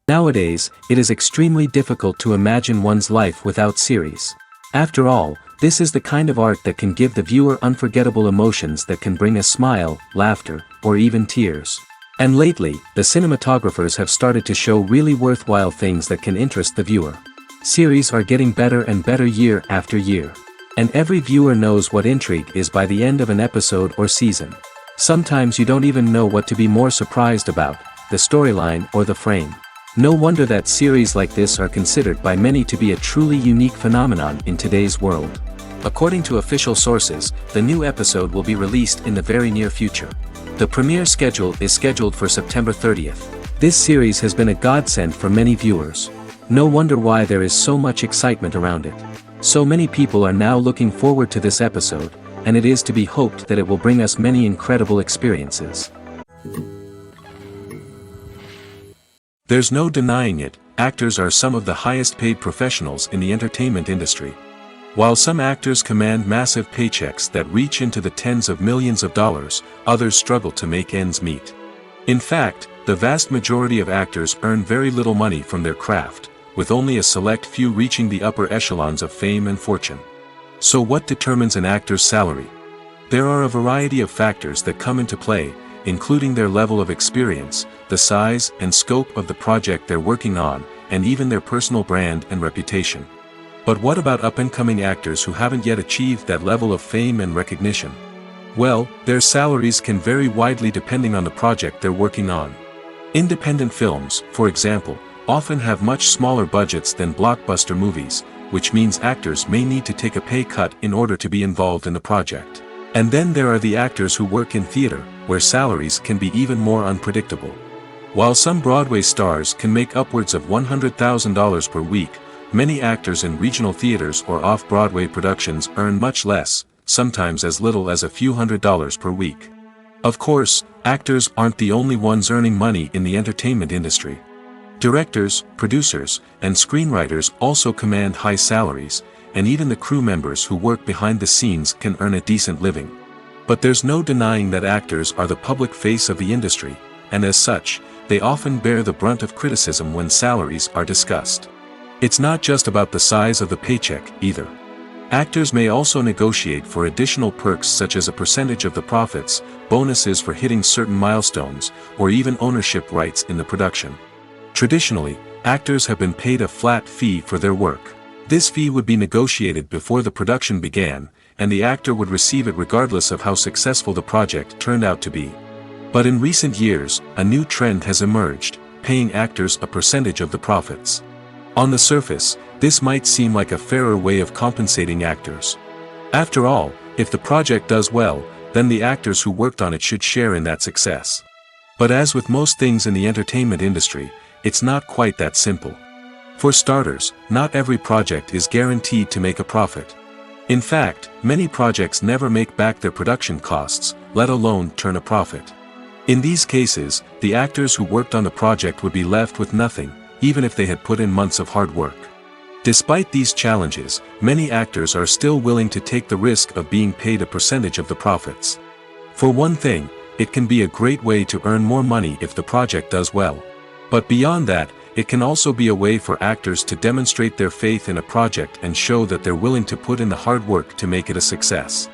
Nowadays, it is extremely difficult to imagine one's life without series. After all, this is the kind of art that can give the viewer unforgettable emotions that can bring a smile, laughter, or even tears. And lately, the cinematographers have started to show really worthwhile things that can interest the viewer. Series are getting better and better year after year. And every viewer knows what intrigue is by the end of an episode or season. Sometimes you don't even know what to be more surprised about, the storyline or the frame. No wonder that series like this are considered by many to be a truly unique phenomenon in today's world. According to official sources, the new episode will be released in the very near future. The premiere schedule is scheduled for September 30th. This series has been a godsend for many viewers. No wonder why there is so much excitement around it. So many people are now looking forward to this episode, and it is to be hoped that it will bring us many incredible experiences. There's no denying it, actors are some of the highest paid professionals in the entertainment industry. While some actors command massive paychecks that reach into the tens of millions of dollars, others struggle to make ends meet. In fact, the vast majority of actors earn very little money from their craft, with only a select few reaching the upper echelons of fame and fortune. So what determines an actor's salary? There are a variety of factors that come into play, including their level of experience, the size and scope of the project they're working on, and even their personal brand and reputation. But what about up-and-coming actors who haven't yet achieved that level of fame and recognition? Well, their salaries can vary widely depending on the project they're working on. Independent films, for example, often have much smaller budgets than blockbuster movies, which means actors may need to take a pay cut in order to be involved in the project. And then there are the actors who work in theater, where salaries can be even more unpredictable. While some Broadway stars can make upwards of $100,000 per week, many actors in regional theaters or off-Broadway productions earn much less, sometimes as little as a few $100s per week. Of course, actors aren't the only ones earning money in the entertainment industry. Directors, producers, and screenwriters also command high salaries, and even the crew members who work behind the scenes can earn a decent living. But there's no denying that actors are the public face of the industry, and as such, they often bear the brunt of criticism when salaries are discussed. It's not just about the size of the paycheck, either. Actors may also negotiate for additional perks such as a percentage of the profits, bonuses for hitting certain milestones, or even ownership rights in the production. Traditionally, actors have been paid a flat fee for their work. This fee would be negotiated before the production began, and the actor would receive it regardless of how successful the project turned out to be. But in recent years, a new trend has emerged, paying actors a percentage of the profits. On the surface, this might seem like a fairer way of compensating actors. After all, if the project does well, then the actors who worked on it should share in that success. But as with most things in the entertainment industry, it's not quite that simple. For starters, not every project is guaranteed to make a profit. In fact, many projects never make back their production costs, let alone turn a profit. In these cases, the actors who worked on the project would be left with nothing, even if they had put in months of hard work. Despite these challenges, many actors are still willing to take the risk of being paid a percentage of the profits. For one thing, it can be a great way to earn more money if the project does well. But beyond that, it can also be a way for actors to demonstrate their faith in a project and show that they're willing to put in the hard work to make it a success.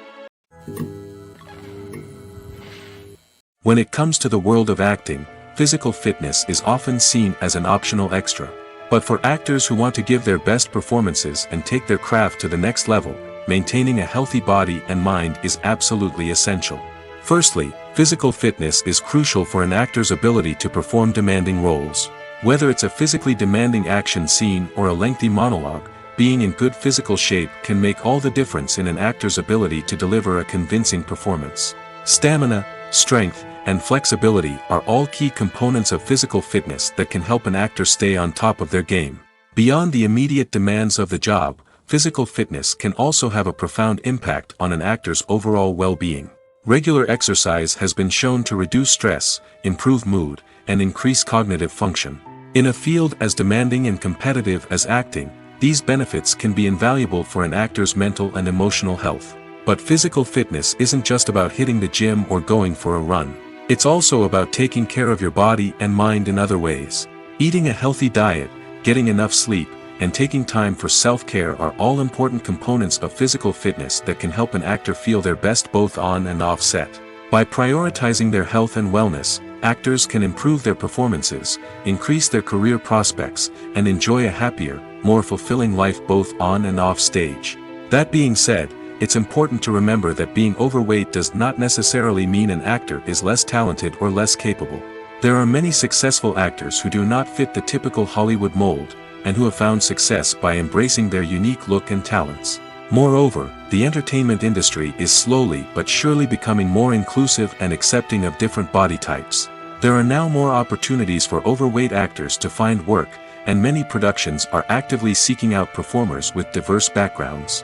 When it comes to the world of acting, physical fitness is often seen as an optional extra. But for actors who want to give their best performances and take their craft to the next level, maintaining a healthy body and mind is absolutely essential. Firstly, physical fitness is crucial for an actor's ability to perform demanding roles. Whether it's a physically demanding action scene or a lengthy monologue, being in good physical shape can make all the difference in an actor's ability to deliver a convincing performance. Stamina, strength, and flexibility are all key components of physical fitness that can help an actor stay on top of their game. Beyond the immediate demands of the job, physical fitness can also have a profound impact on an actor's overall well-being. Regular exercise has been shown to reduce stress, improve mood, and increase cognitive function. In a field as demanding and competitive as acting, these benefits can be invaluable for an actor's mental and emotional health. But physical fitness isn't just about hitting the gym or going for a run. It's also about taking care of your body and mind in other ways. Eating a healthy diet, getting enough sleep, and taking time for self-care are all important components of physical fitness that can help an actor feel their best both on and off set. By prioritizing their health and wellness, actors can improve their performances, increase their career prospects, and enjoy a happier, more fulfilling life both on and off stage. That being said, it's important to remember that being overweight does not necessarily mean an actor is less talented or less capable. There are many successful actors who do not fit the typical Hollywood mold, and who have found success by embracing their unique look and talents. Moreover, the entertainment industry is slowly but surely becoming more inclusive and accepting of different body types. There are now more opportunities for overweight actors to find work, and many productions are actively seeking out performers with diverse backgrounds.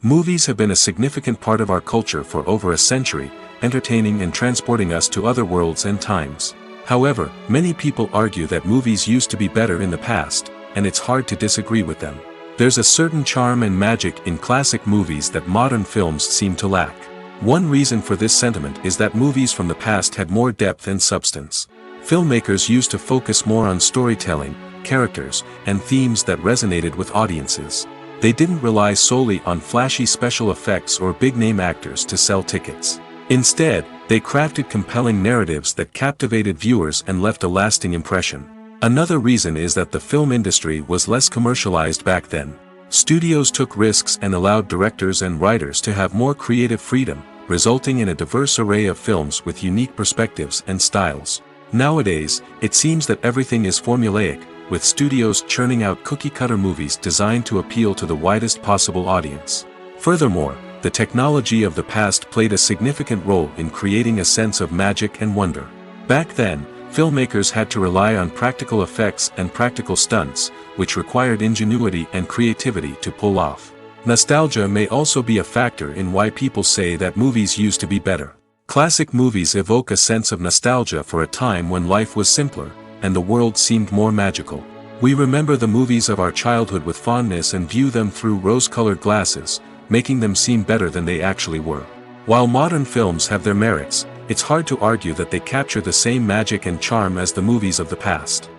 Movies have been a significant part of our culture for over a century, entertaining and transporting us to other worlds and times. However, many people argue that movies used to be better in the past, and it's hard to disagree with them. There's a certain charm and magic in classic movies that modern films seem to lack. One reason for this sentiment is that movies from the past had more depth and substance. Filmmakers used to focus more on storytelling, characters, and themes that resonated with audiences. They didn't rely solely on flashy special effects or big-name actors to sell tickets. Instead, they crafted compelling narratives that captivated viewers and left a lasting impression. Another reason is that the film industry was less commercialized back then. Studios took risks and allowed directors and writers to have more creative freedom, resulting in a diverse array of films with unique perspectives and styles. Nowadays, it seems that everything is formulaic, with studios churning out cookie-cutter movies designed to appeal to the widest possible audience. Furthermore, the technology of the past played a significant role in creating a sense of magic and wonder. Back then, filmmakers had to rely on practical effects and practical stunts, which required ingenuity and creativity to pull off. Nostalgia may also be a factor in why people say that movies used to be better. Classic movies evoke a sense of nostalgia for a time when life was simpler, and the world seemed more magical. We remember the movies of our childhood with fondness and view them through rose-colored glasses, making them seem better than they actually were. While modern films have their merits, it's hard to argue that they capture the same magic and charm as the movies of the past.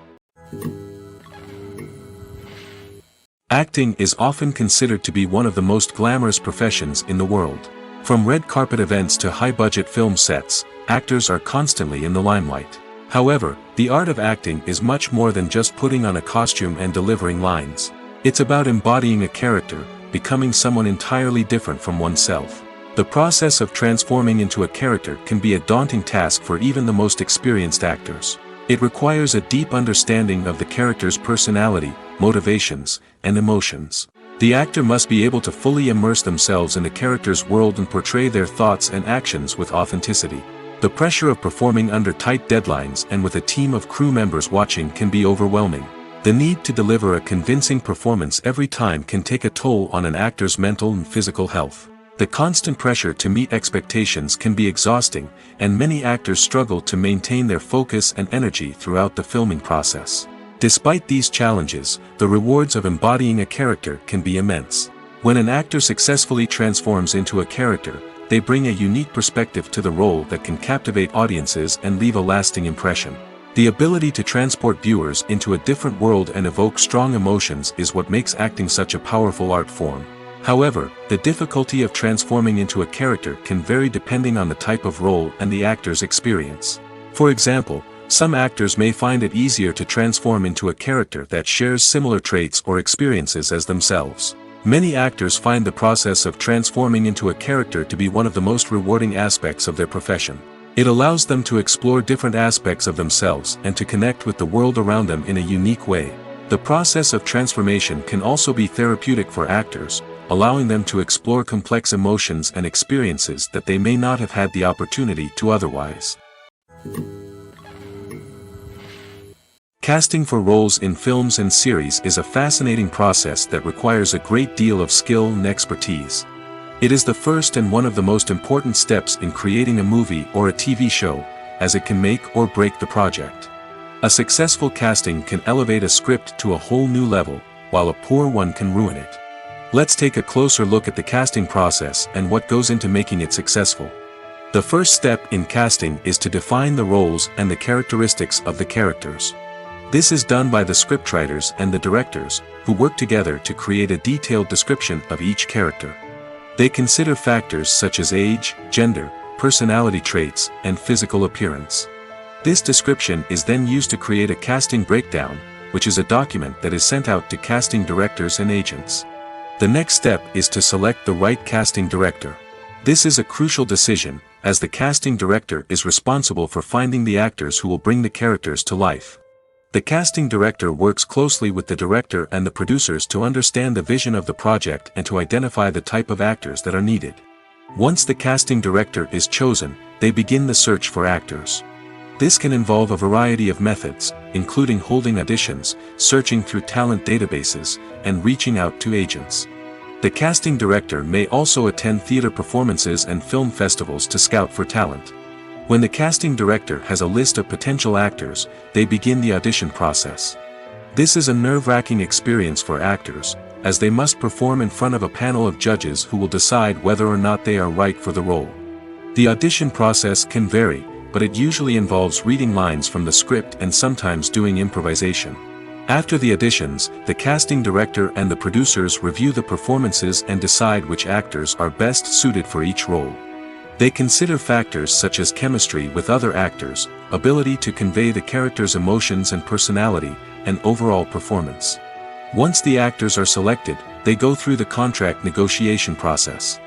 Acting is often considered to be one of the most glamorous professions in the world. From red carpet events to high-budget film sets, actors are constantly in the limelight. However, the art of acting is much more than just putting on a costume and delivering lines. It's about embodying a character, becoming someone entirely different from oneself. The process of transforming into a character can be a daunting task for even the most experienced actors. It requires a deep understanding of the character's personality, motivations, and emotions. The actor must be able to fully immerse themselves in the character's world and portray their thoughts and actions with authenticity. The pressure of performing under tight deadlines and with a team of crew members watching can be overwhelming. The need to deliver a convincing performance every time can take a toll on an actor's mental and physical health. The constant pressure to meet expectations can be exhausting, and many actors struggle to maintain their focus and energy throughout the filming process. Despite these challenges, the rewards of embodying a character can be immense. When an actor successfully transforms into a character, they bring a unique perspective to the role that can captivate audiences and leave a lasting impression. The ability to transport viewers into a different world and evoke strong emotions is what makes acting such a powerful art form. However, the difficulty of transforming into a character can vary depending on the type of role and the actor's experience. For example, some actors may find it easier to transform into a character that shares similar traits or experiences as themselves. Many actors find the process of transforming into a character to be one of the most rewarding aspects of their profession. It allows them to explore different aspects of themselves and to connect with the world around them in a unique way. The process of transformation can also be therapeutic for actors, allowing them to explore complex emotions and experiences that they may not have had the opportunity to otherwise. Casting for roles in films and series is a fascinating process that requires a great deal of skill and expertise. It is the first and one of the most important steps in creating a movie or a TV show, as it can make or break the project. A successful casting can elevate a script to a whole new level, while a poor one can ruin it. Let's take a closer look at the casting process and what goes into making it successful. The first step in casting is to define the roles and the characteristics of the characters. This is done by the scriptwriters and the directors, who work together to create a detailed description of each character. They consider factors such as age, gender, personality traits, and physical appearance. This description is then used to create a casting breakdown, which is a document that is sent out to casting directors and agents. The next step is to select the right casting director. This is a crucial decision, as the casting director is responsible for finding the actors who will bring the characters to life. The casting director works closely with the director and the producers to understand the vision of the project and to identify the type of actors that are needed. Once the casting director is chosen, they begin the search for actors. This can involve a variety of methods, including holding auditions, searching through talent databases, and reaching out to agents. The casting director may also attend theater performances and film festivals to scout for talent. When the casting director has a list of potential actors, they begin the audition process. This is a nerve-wracking experience for actors, as they must perform in front of a panel of judges who will decide whether or not they are right for the role. The audition process can vary, but it usually involves reading lines from the script and sometimes doing improvisation. After the auditions, the casting director and the producers review the performances and decide which actors are best suited for each role. They consider factors such as chemistry with other actors, ability to convey the character's emotions and personality, and overall performance. Once the actors are selected, they go through the contract negotiation process.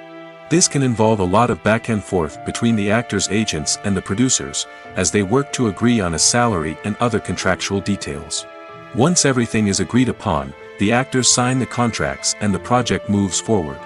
This can involve a lot of back and forth between the actors' agents and the producers, as they work to agree on a salary and other contractual details. Once everything is agreed upon, the actors sign the contracts and the project moves forward.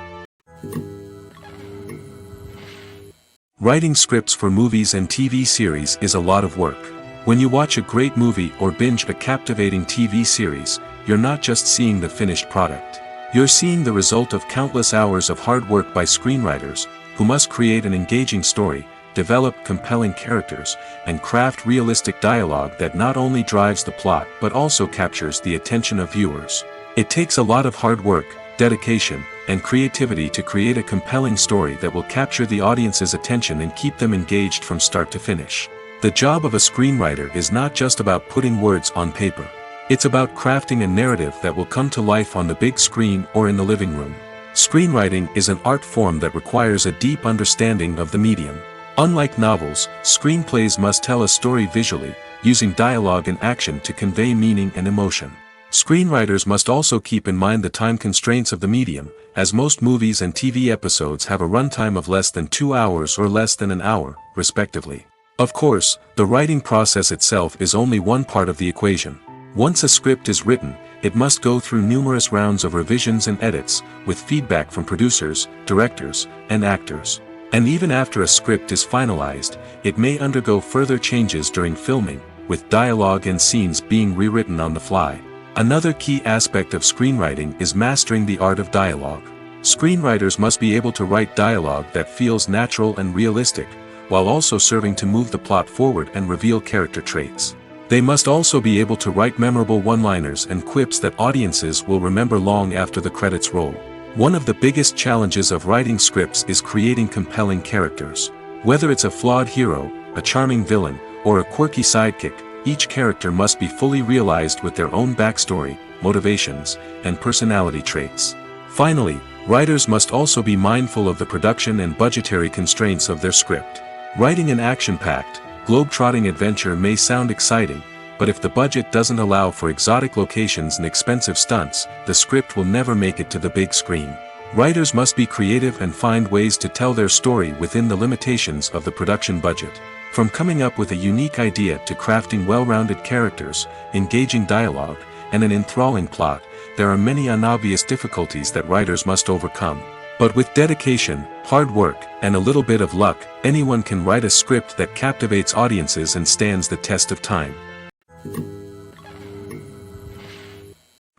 Writing scripts for movies and TV series is a lot of work. When you watch a great movie or binge a captivating TV series, you're not just seeing the finished product. You're seeing the result of countless hours of hard work by screenwriters, who must create an engaging story, develop compelling characters, and craft realistic dialogue that not only drives the plot but also captures the attention of viewers. It takes a lot of hard work, dedication, and creativity to create a compelling story that will capture the audience's attention and keep them engaged from start to finish. The job of a screenwriter is not just about putting words on paper. It's about crafting a narrative that will come to life on the big screen or in the living room. Screenwriting is an art form that requires a deep understanding of the medium. Unlike novels, screenplays must tell a story visually, using dialogue and action to convey meaning and emotion. Screenwriters must also keep in mind the time constraints of the medium, as most movies and TV episodes have a runtime of less than 2 hours or less than an hour, respectively. Of course, the writing process itself is only one part of the equation. Once a script is written, it must go through numerous rounds of revisions and edits, with feedback from producers, directors, and actors. And even after a script is finalized, it may undergo further changes during filming, with dialogue and scenes being rewritten on the fly. Another key aspect of screenwriting is mastering the art of dialogue. Screenwriters must be able to write dialogue that feels natural and realistic, while also serving to move the plot forward and reveal character traits. They must also be able to write memorable one-liners and quips that audiences will remember long after the credits roll. One of the biggest challenges of writing scripts is creating compelling characters. Whether it's a flawed hero, a charming villain, or a quirky sidekick, each character must be fully realized with their own backstory, motivations, and personality traits. Finally, Writers must also be mindful of the production and budgetary constraints of their script. Writing an action-packed, globe-trotting adventure may sound exciting, but if the budget doesn't allow for exotic locations and expensive stunts, the script will never make it to the big screen. Writers must be creative and find ways to tell their story within the limitations of the production budget. From coming up with a unique idea to crafting well-rounded characters, engaging dialogue, and an enthralling plot, there are many unobvious difficulties that writers must overcome. But with dedication, hard work, and a little bit of luck, anyone can write a script that captivates audiences and stands the test of time.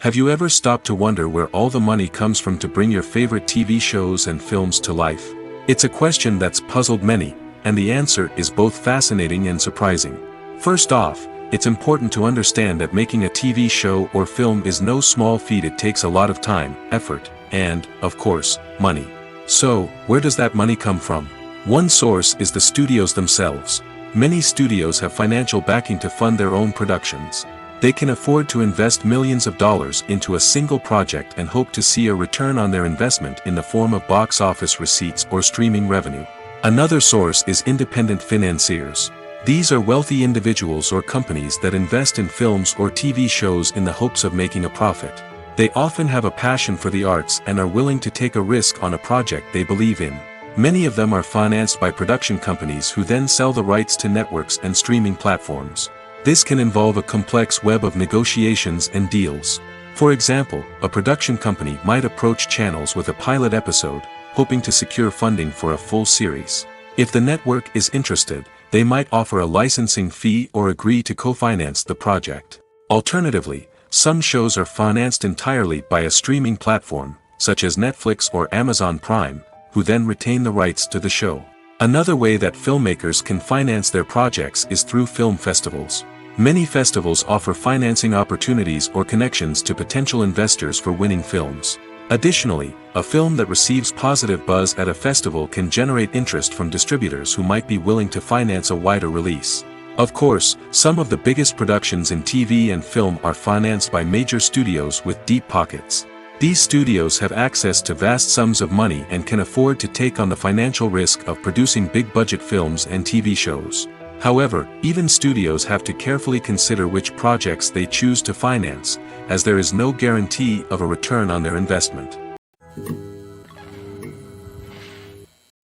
Have you ever stopped to wonder where all the money comes from to bring your favorite TV shows and films to life? It's a question that's puzzled many, and the answer is both fascinating and surprising. First off, it's important to understand that making a TV show or film is no small feat. It takes a lot of time, effort, and, of course, money. So, where does that money come from? One source is the studios themselves. Many studios have financial backing to fund their own productions. They can afford to invest millions of dollars into a single project and hope to see a return on their investment in the form of box office receipts or streaming revenue. Another source is independent financiers. These are wealthy individuals or companies that invest in films or TV shows in the hopes of making a profit. They often have a passion for the arts and are willing to take a risk on a project they believe in. Many of them are financed by production companies who then sell the rights to networks and streaming platforms. This can involve a complex web of negotiations and deals. For example, a production company might approach channels with a pilot episode, hoping to secure funding for a full series. If the network is interested, they might offer a licensing fee or agree to co-finance the project. Alternatively, some shows are financed entirely by a streaming platform, such as Netflix or Amazon Prime, who then retain the rights to the show. Another way that filmmakers can finance their projects is through film festivals. Many festivals offer financing opportunities or connections to potential investors for winning films. Additionally, a film that receives positive buzz at a festival can generate interest from distributors who might be willing to finance a wider release. Of course, some of the biggest productions in TV and film are financed by major studios with deep pockets. These studios have access to vast sums of money and can afford to take on the financial risk of producing big-budget films and TV shows. However, even studios have to carefully consider which projects they choose to finance, as there is no guarantee of a return on their investment.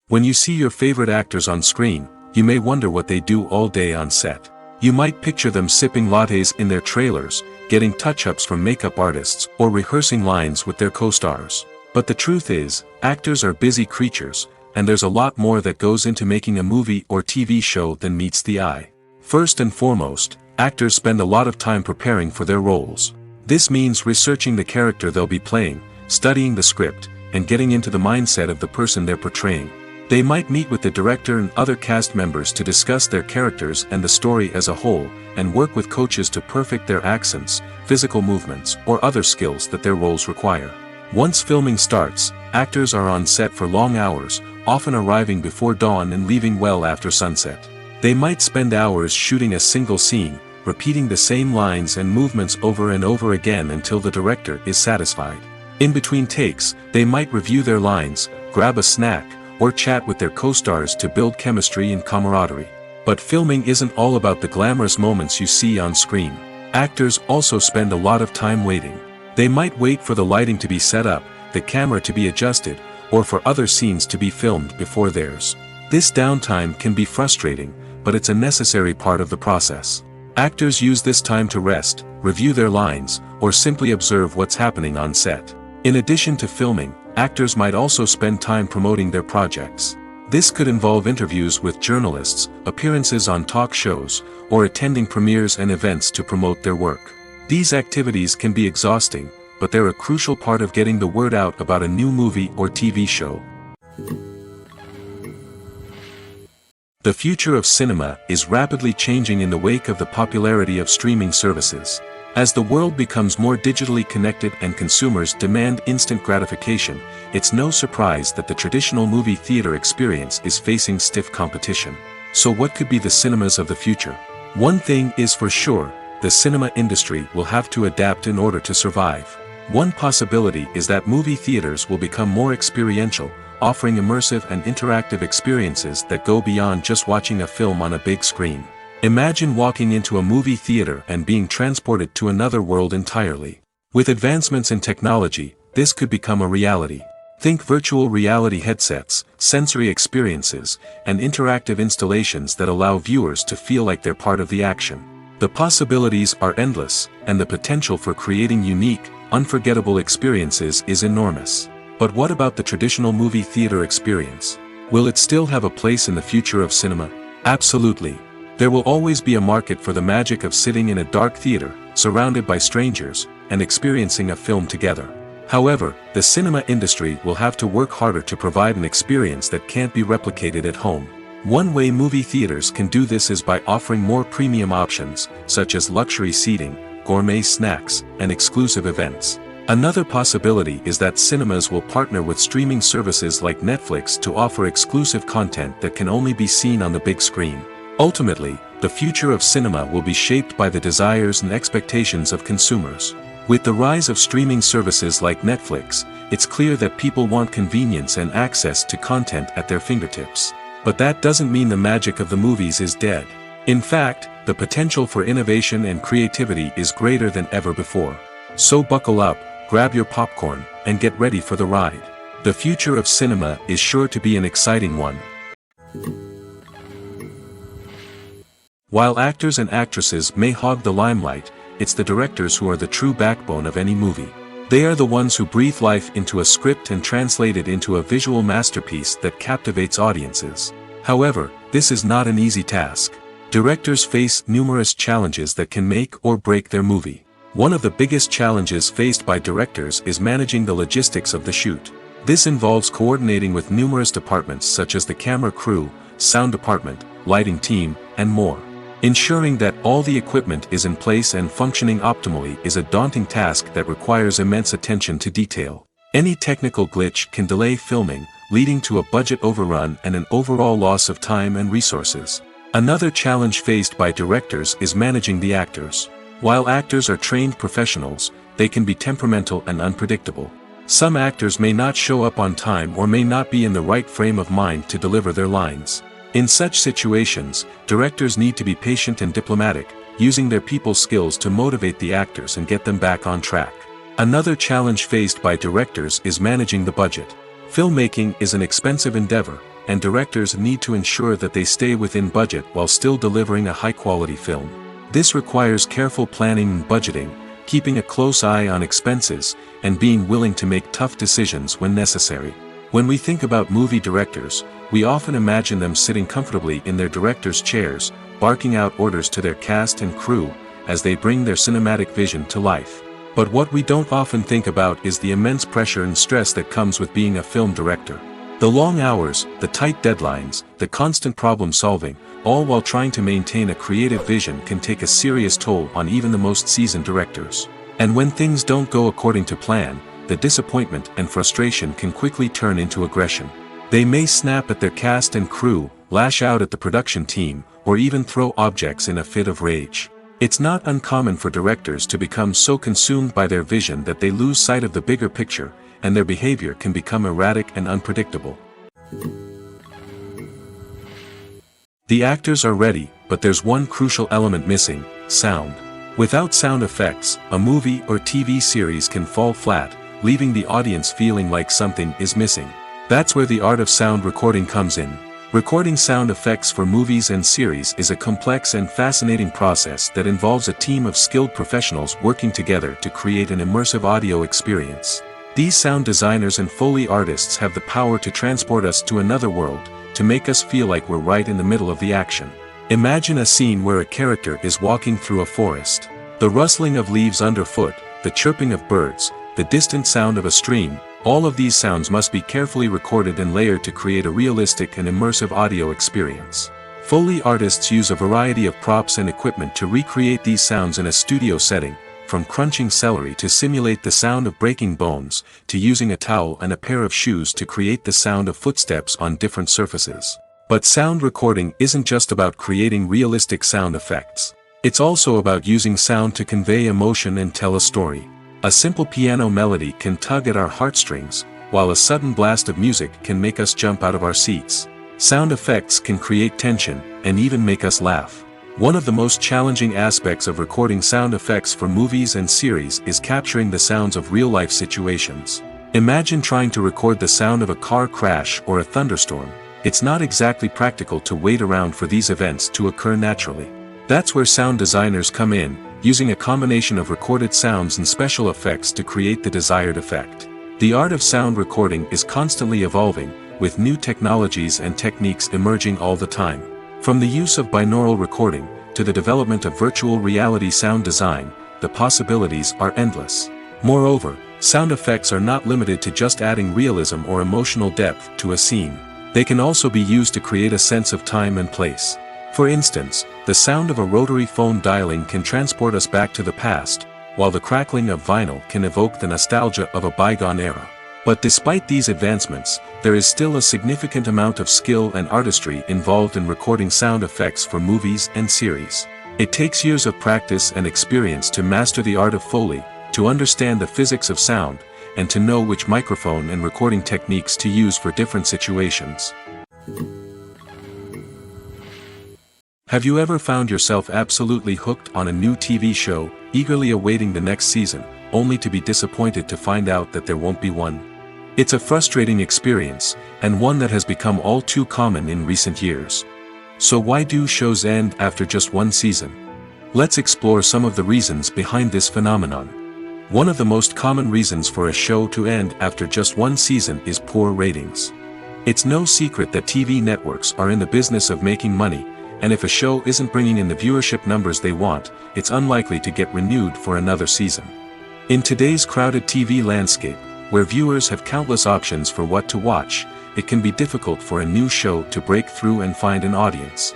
When you see your favorite actors on screen, you may wonder what they do all day on set. You might picture them sipping lattes in their trailers, getting touch-ups from makeup artists, or rehearsing lines with their co-stars. But the truth is, actors are busy creatures, and there's a lot more that goes into making a movie or TV show than meets the eye. First and foremost, actors spend a lot of time preparing for their roles. This means researching the character they'll be playing, studying the script, and getting into the mindset of the person they're portraying. They might meet with the director and other cast members to discuss their characters and the story as a whole, and work with coaches to perfect their accents, physical movements, or other skills that their roles require. Once filming starts, actors are on set for long hours, often arriving before dawn and leaving well after sunset. They might spend hours shooting a single scene, repeating the same lines and movements over and over again until the director is satisfied. In between takes, they might review their lines, grab a snack, or chat with their co-stars to build chemistry and camaraderie. But filming isn't all about the glamorous moments you see on screen. Actors also spend a lot of time waiting. They might wait for the lighting to be set up, the camera to be adjusted, or for other scenes to be filmed before theirs. This downtime can be frustrating, but it's a necessary part of the process. Actors use this time to rest, review their lines, or simply observe what's happening on set. In addition to filming, actors might also spend time promoting their projects. This could involve interviews with journalists, appearances on talk shows, or attending premieres and events to promote their work. These activities can be exhausting, but they're a crucial part of getting the word out about a new movie or TV show. The future of cinema is rapidly changing in the wake of the popularity of streaming services. As the world becomes more digitally connected and consumers demand instant gratification, it's no surprise that the traditional movie theater experience is facing stiff competition. So what could be the cinemas of the future? One thing is for sure, the cinema industry will have to adapt in order to survive. One possibility is that movie theaters will become more experiential, offering immersive and interactive experiences that go beyond just watching a film on a big screen. Imagine walking into a movie theater and being transported to another world entirely. With advancements in technology, this could become a reality. Think virtual reality headsets, sensory experiences, and interactive installations that allow viewers to feel like they're part of the action. The possibilities are endless, and the potential for creating unique, unforgettable experiences is enormous. But what about the traditional movie theater experience? Will it still have a place in the future of cinema? Absolutely. There will always be a market for the magic of sitting in a dark theater, surrounded by strangers, and experiencing a film together. However, the cinema industry will have to work harder to provide an experience that can't be replicated at home. One way movie theaters can do this is by offering more premium options, such as luxury seating, gourmet snacks, and exclusive events. Another possibility is that cinemas will partner with streaming services like Netflix to offer exclusive content that can only be seen on the big screen. Ultimately, the future of cinema will be shaped by the desires and expectations of consumers. With the rise of streaming services like Netflix, it's clear that people want convenience and access to content at their fingertips. But that doesn't mean the magic of the movies is dead. In fact, the potential for innovation and creativity is greater than ever before. So buckle up, grab your popcorn, and get ready for the ride. The future of cinema is sure to be an exciting one. While actors and actresses may hog the limelight, it's the directors who are the true backbone of any movie. They are the ones who breathe life into a script and translate it into a visual masterpiece that captivates audiences. However, this is not an easy task. Directors face numerous challenges that can make or break their movie. One of the biggest challenges faced by directors is managing the logistics of the shoot. This involves coordinating with numerous departments such as the camera crew, sound department, lighting team, and more. Ensuring that all the equipment is in place and functioning optimally is a daunting task that requires immense attention to detail. Any technical glitch can delay filming, leading to a budget overrun and an overall loss of time and resources. Another challenge faced by directors is managing the actors. While actors are trained professionals, they can be temperamental and unpredictable. Some actors may not show up on time or may not be in the right frame of mind to deliver their lines. In such situations, directors need to be patient and diplomatic, using their people skills to motivate the actors and get them back on track. Another challenge faced by directors is managing the budget. Filmmaking is an expensive endeavor, and directors need to ensure that they stay within budget while still delivering a high-quality film. This requires careful planning and budgeting, keeping a close eye on expenses, and being willing to make tough decisions when necessary. When we think about movie directors, we often imagine them sitting comfortably in their director's chairs, barking out orders to their cast and crew, as they bring their cinematic vision to life. But what we don't often think about is the immense pressure and stress that comes with being a film director. The long hours, the tight deadlines, the constant problem solving, all while trying to maintain a creative vision can take a serious toll on even the most seasoned directors. And when things don't go according to plan, the disappointment and frustration can quickly turn into aggression. They may snap at their cast and crew, lash out at the production team, or even throw objects in a fit of rage. It's not uncommon for directors to become so consumed by their vision that they lose sight of the bigger picture, and their behavior can become erratic and unpredictable. The actors are ready, but there's one crucial element missing: sound. Without sound effects, a movie or TV series can fall flat, leaving the audience feeling like something is missing. That's where the art of sound recording comes in. Recording sound effects for movies and series is a complex and fascinating process that involves a team of skilled professionals working together to create an immersive audio experience. These sound designers and Foley artists have the power to transport us to another world, to make us feel like we're right in the middle of the action. Imagine a scene where a character is walking through a forest. The rustling of leaves underfoot, the chirping of birds, the distant sound of a stream, all of these sounds must be carefully recorded and layered to create a realistic and immersive audio experience. Foley artists use a variety of props and equipment to recreate these sounds in a studio setting, from crunching celery to simulate the sound of breaking bones, to using a towel and a pair of shoes to create the sound of footsteps on different surfaces. But sound recording isn't just about creating realistic sound effects. It's also about using sound to convey emotion and tell a story. A simple piano melody can tug at our heartstrings, while a sudden blast of music can make us jump out of our seats. Sound effects can create tension, and even make us laugh. One of the most challenging aspects of recording sound effects for movies and series is capturing the sounds of real-life situations. Imagine trying to record the sound of a car crash or a thunderstorm. It's not exactly practical to wait around for these events to occur naturally. That's where sound designers come in, using a combination of recorded sounds and special effects to create the desired effect. The art of sound recording is constantly evolving, with new technologies and techniques emerging all the time. From the use of binaural recording, to the development of virtual reality sound design, the possibilities are endless. Moreover, sound effects are not limited to just adding realism or emotional depth to a scene. They can also be used to create a sense of time and place. For instance, the sound of a rotary phone dialing can transport us back to the past, while the crackling of vinyl can evoke the nostalgia of a bygone era. But despite these advancements, there is still a significant amount of skill and artistry involved in recording sound effects for movies and series. It takes years of practice and experience to master the art of Foley, to understand the physics of sound, and to know which microphone and recording techniques to use for different situations. Have you ever found yourself absolutely hooked on a new TV show, eagerly awaiting the next season, only to be disappointed to find out that there won't be one? It's a frustrating experience, and one that has become all too common in recent years. So why do shows end after just one season? Let's explore some of the reasons behind this phenomenon. One of the most common reasons for a show to end after just one season is poor ratings. It's no secret that TV networks are in the business of making money, and if a show isn't bringing in the viewership numbers they want, it's unlikely to get renewed for another season. In today's crowded TV landscape, where viewers have countless options for what to watch, it can be difficult for a new show to break through and find an audience.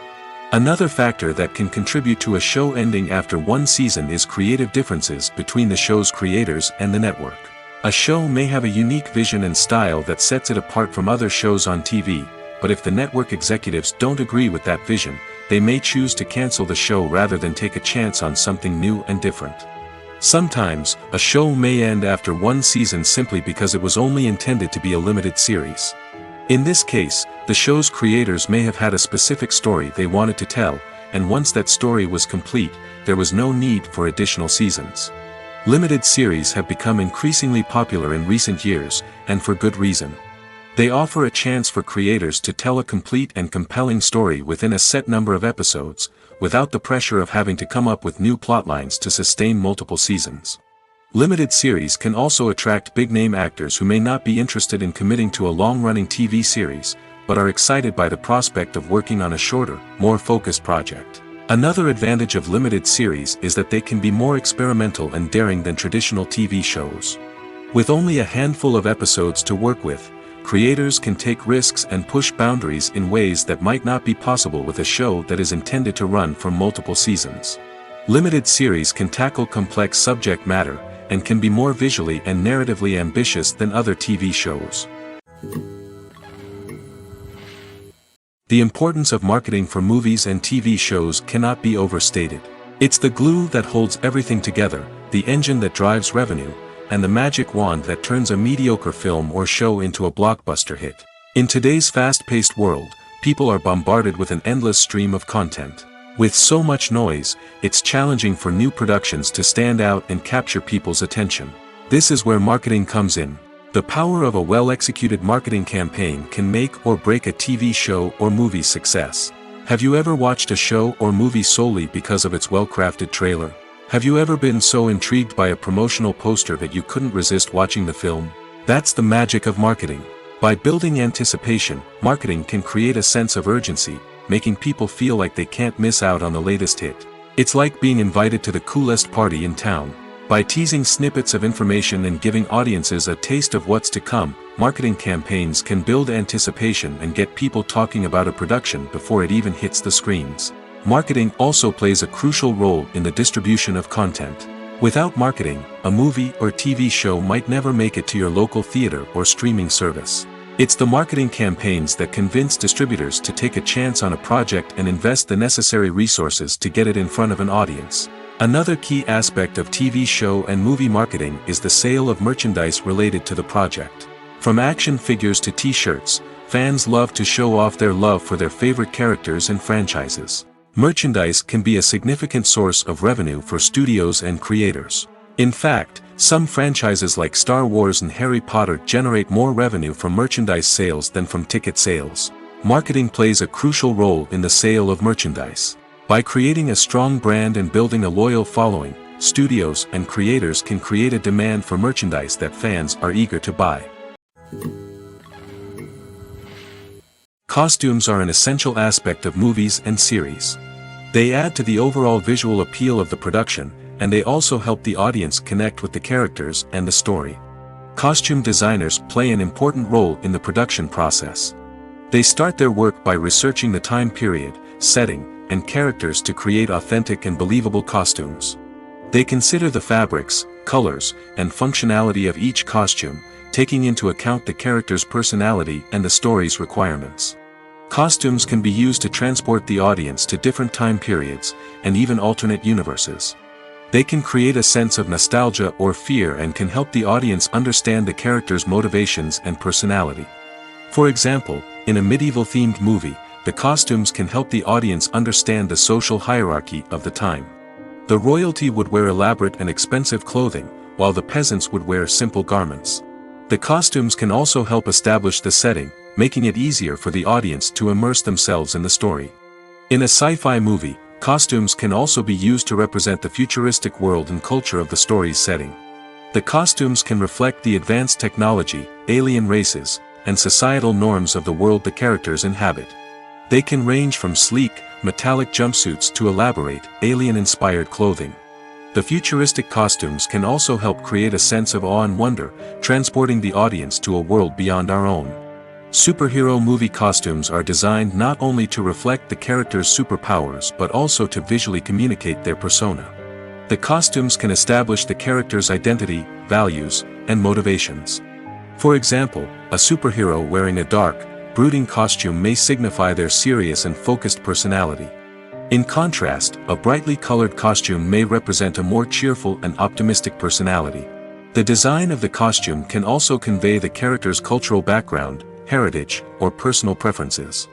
Another factor that can contribute to a show ending after one season is creative differences between the show's creators and the network. A show may have a unique vision and style that sets it apart from other shows on TV, but if the network executives don't agree with that vision, they may choose to cancel the show rather than take a chance on something new and different. Sometimes, a show may end after one season simply because it was only intended to be a limited series. In this case, the show's creators may have had a specific story they wanted to tell, and once that story was complete, there was no need for additional seasons. Limited series have become increasingly popular in recent years, and for good reason. They offer a chance for creators to tell a complete and compelling story within a set number of episodes, without the pressure of having to come up with new plotlines to sustain multiple seasons. Limited series can also attract big-name actors who may not be interested in committing to a long-running TV series, but are excited by the prospect of working on a shorter, more focused project. Another advantage of limited series is that they can be more experimental and daring than traditional TV shows. With only a handful of episodes to work with, creators can take risks and push boundaries in ways that might not be possible with a show that is intended to run for multiple seasons. Limited series can tackle complex subject matter, and can be more visually and narratively ambitious than other TV shows. The importance of marketing for movies and TV shows cannot be overstated. It's the glue that holds everything together, the engine that drives revenue, and the magic wand that turns a mediocre film or show into a blockbuster hit. In today's fast-paced world, people are bombarded with an endless stream of content. With so much noise, it's challenging for new productions to stand out and capture people's attention. This is where marketing comes in. The power of a well-executed marketing campaign can make or break a TV show or movie's success. Have you ever watched a show or movie solely because of its well-crafted trailer? Have you ever been so intrigued by a promotional poster that you couldn't resist watching the film? That's the magic of marketing. By building anticipation, marketing can create a sense of urgency, making people feel like they can't miss out on the latest hit. It's like being invited to the coolest party in town. By teasing snippets of information and giving audiences a taste of what's to come, marketing campaigns can build anticipation and get people talking about a production before it even hits the screens. Marketing also plays a crucial role in the distribution of content. Without marketing, a movie or TV show might never make it to your local theater or streaming service. It's the marketing campaigns that convince distributors to take a chance on a project and invest the necessary resources to get it in front of an audience. Another key aspect of TV show and movie marketing is the sale of merchandise related to the project. From action figures to t-shirts, fans love to show off their love for their favorite characters and franchises. Merchandise can be a significant source of revenue for studios and creators. In fact, some franchises like Star Wars and Harry Potter generate more revenue from merchandise sales than from ticket sales. Marketing plays a crucial role in the sale of merchandise. By creating a strong brand and building a loyal following, studios and creators can create a demand for merchandise that fans are eager to buy. Costumes are an essential aspect of movies and series. They add to the overall visual appeal of the production, and they also help the audience connect with the characters and the story. Costume designers play an important role in the production process. They start their work by researching the time period, setting, and characters to create authentic and believable costumes. They consider the fabrics, colors, and functionality of each costume, taking into account the character's personality and the story's requirements. Costumes can be used to transport the audience to different time periods, and even alternate universes. They can create a sense of nostalgia or fear and can help the audience understand the character's motivations and personality. For example, in a medieval-themed movie, the costumes can help the audience understand the social hierarchy of the time. The royalty would wear elaborate and expensive clothing, while the peasants would wear simple garments. The costumes can also help establish the setting, making it easier for the audience to immerse themselves in the story. In a sci-fi movie, costumes can also be used to represent the futuristic world and culture of the story's setting. The costumes can reflect the advanced technology, alien races, and societal norms of the world the characters inhabit. They can range from sleek, metallic jumpsuits to elaborate, alien-inspired clothing. The futuristic costumes can also help create a sense of awe and wonder, transporting the audience to a world beyond our own. Superhero movie costumes are designed not only to reflect the character's superpowers but also to visually communicate their persona. The costumes can establish the character's identity, values, and motivations. For example, a superhero wearing a dark, brooding costume may signify their serious and focused personality. In contrast, a brightly colored costume may represent a more cheerful and optimistic personality. The design of the costume can also convey the character's cultural background, heritage, or personal preferences.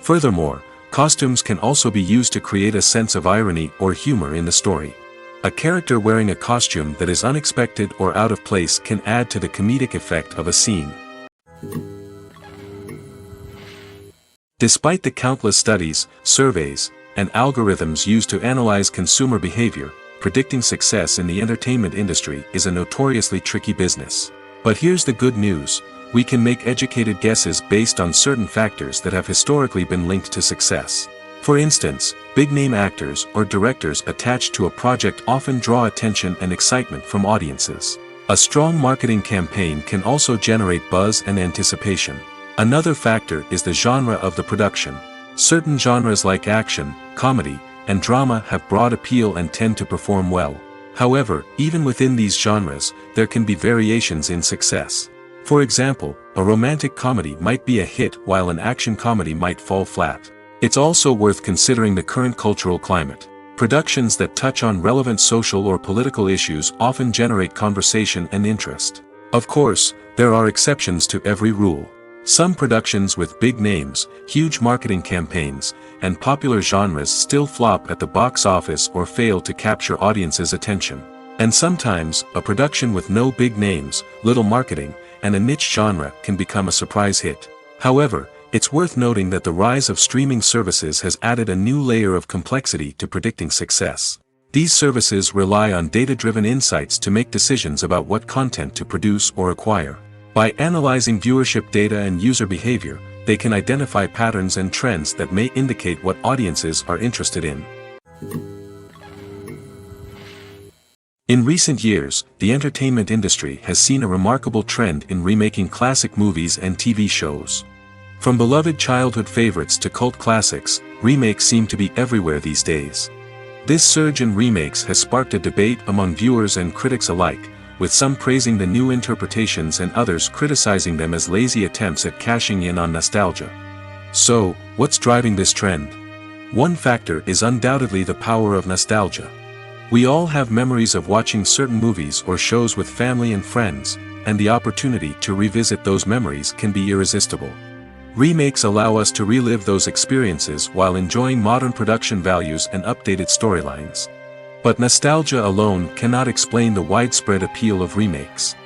Furthermore, costumes can also be used to create a sense of irony or humor in the story. A character wearing a costume that is unexpected or out of place can add to the comedic effect of a scene. Despite the countless studies, surveys, and algorithms used to analyze consumer behavior, predicting success in the entertainment industry is a notoriously tricky business. But here's the good news: we can make educated guesses based on certain factors that have historically been linked to success. For instance, big-name actors or directors attached to a project often draw attention and excitement from audiences. A strong marketing campaign can also generate buzz and anticipation. Another factor is the genre of the production. Certain genres like action, comedy, and drama have broad appeal and tend to perform well. However, even within these genres, there can be variations in success. For example, a romantic comedy might be a hit while an action comedy might fall flat. It's also worth considering the current cultural climate. Productions that touch on relevant social or political issues often generate conversation and interest. Of course, there are exceptions to every rule. Some productions with big names, huge marketing campaigns, and popular genres still flop at the box office or fail to capture audiences' attention. And sometimes, a production with no big names, little marketing, and a niche genre can become a surprise hit. However, it's worth noting that the rise of streaming services has added a new layer of complexity to predicting success. These services rely on data-driven insights to make decisions about what content to produce or acquire. By analyzing viewership data and user behavior, they can identify patterns and trends that may indicate what audiences are interested in. In recent years, the entertainment industry has seen a remarkable trend in remaking classic movies and TV shows. From beloved childhood favorites to cult classics, remakes seem to be everywhere these days. This surge in remakes has sparked a debate among viewers and critics alike, with some praising the new interpretations and others criticizing them as lazy attempts at cashing in on nostalgia. So, what's driving this trend? One factor is undoubtedly the power of nostalgia. We all have memories of watching certain movies or shows with family and friends, and the opportunity to revisit those memories can be irresistible. Remakes allow us to relive those experiences while enjoying modern production values and updated storylines. But nostalgia alone cannot explain the widespread appeal of remakes.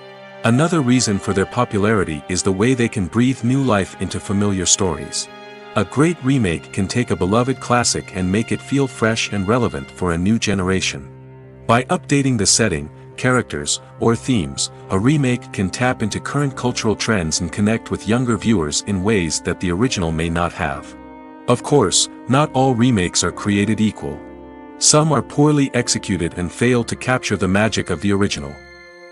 Another reason for their popularity is the way they can breathe new life into familiar stories. A great remake can take a beloved classic and make it feel fresh and relevant for a new generation. By updating the setting, characters, or themes, a remake can tap into current cultural trends and connect with younger viewers in ways that the original may not have. Of course, not all remakes are created equal. Some are poorly executed and fail to capture the magic of the original.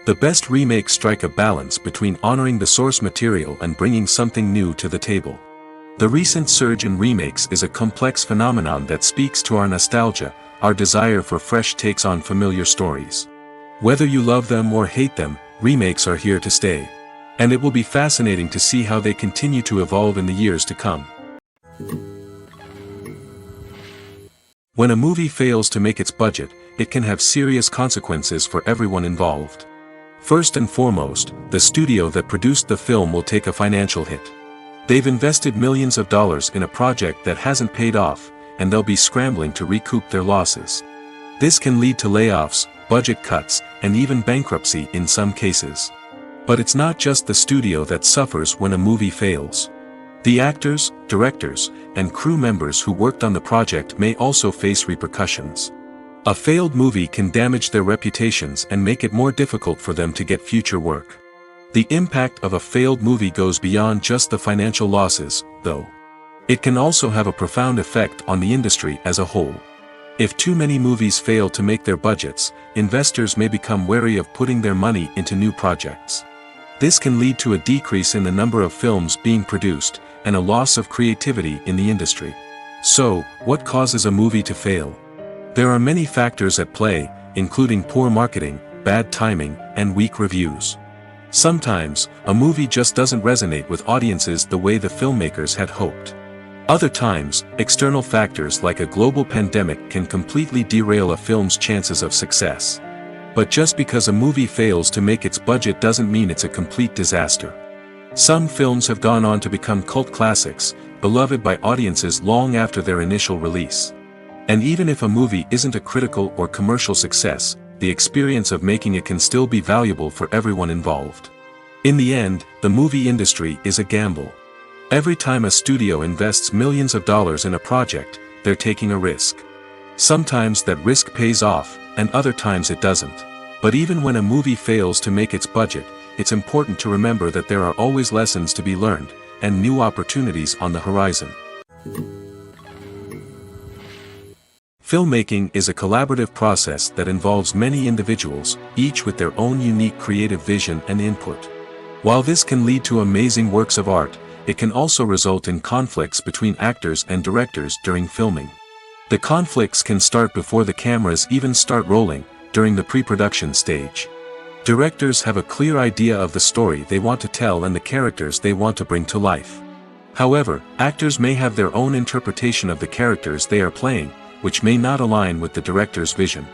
The best remakes strike a balance between honoring the source material and bringing something new to the table. The recent surge in remakes is a complex phenomenon that speaks to our nostalgia, our desire for fresh takes on familiar stories. Whether you love them or hate them, remakes are here to stay. And it will be fascinating to see how they continue to evolve in the years to come. When a movie fails to make its budget, it can have serious consequences for everyone involved. First and foremost, the studio that produced the film will take a financial hit. They've invested millions of dollars in a project that hasn't paid off, and they'll be scrambling to recoup their losses. This can lead to layoffs, budget cuts, and even bankruptcy in some cases. But it's not just the studio that suffers when a movie fails. The actors, directors, and crew members who worked on the project may also face repercussions. A failed movie can damage their reputations and make it more difficult for them to get future work. The impact of a failed movie goes beyond just the financial losses, though. It can also have a profound effect on the industry as a whole. If too many movies fail to make their budgets, investors may become wary of putting their money into new projects. This can lead to a decrease in the number of films being produced, and a loss of creativity in the industry. So, what causes a movie to fail? There are many factors at play, including poor marketing, bad timing, and weak reviews. Sometimes, a movie just doesn't resonate with audiences the way the filmmakers had hoped. Other times, external factors like a global pandemic can completely derail a film's chances of success. But just because a movie fails to make its budget doesn't mean it's a complete disaster. Some films have gone on to become cult classics, beloved by audiences long after their initial release. And even if a movie isn't a critical or commercial success, the experience of making it can still be valuable for everyone involved. In the end, the movie industry is a gamble. Every time a studio invests millions of dollars in a project, they're taking a risk. Sometimes that risk pays off, and other times it doesn't. But even when a movie fails to make its budget, it's important to remember that there are always lessons to be learned, and new opportunities on the horizon. Filmmaking is a collaborative process that involves many individuals, each with their own unique creative vision and input. While this can lead to amazing works of art, it can also result in conflicts between actors and directors during filming. The conflicts can start before the cameras even start rolling, during the pre-production stage. Directors have a clear idea of the story they want to tell and the characters they want to bring to life. However, actors may have their own interpretation of the characters they are playing, which may not align with the director's vision.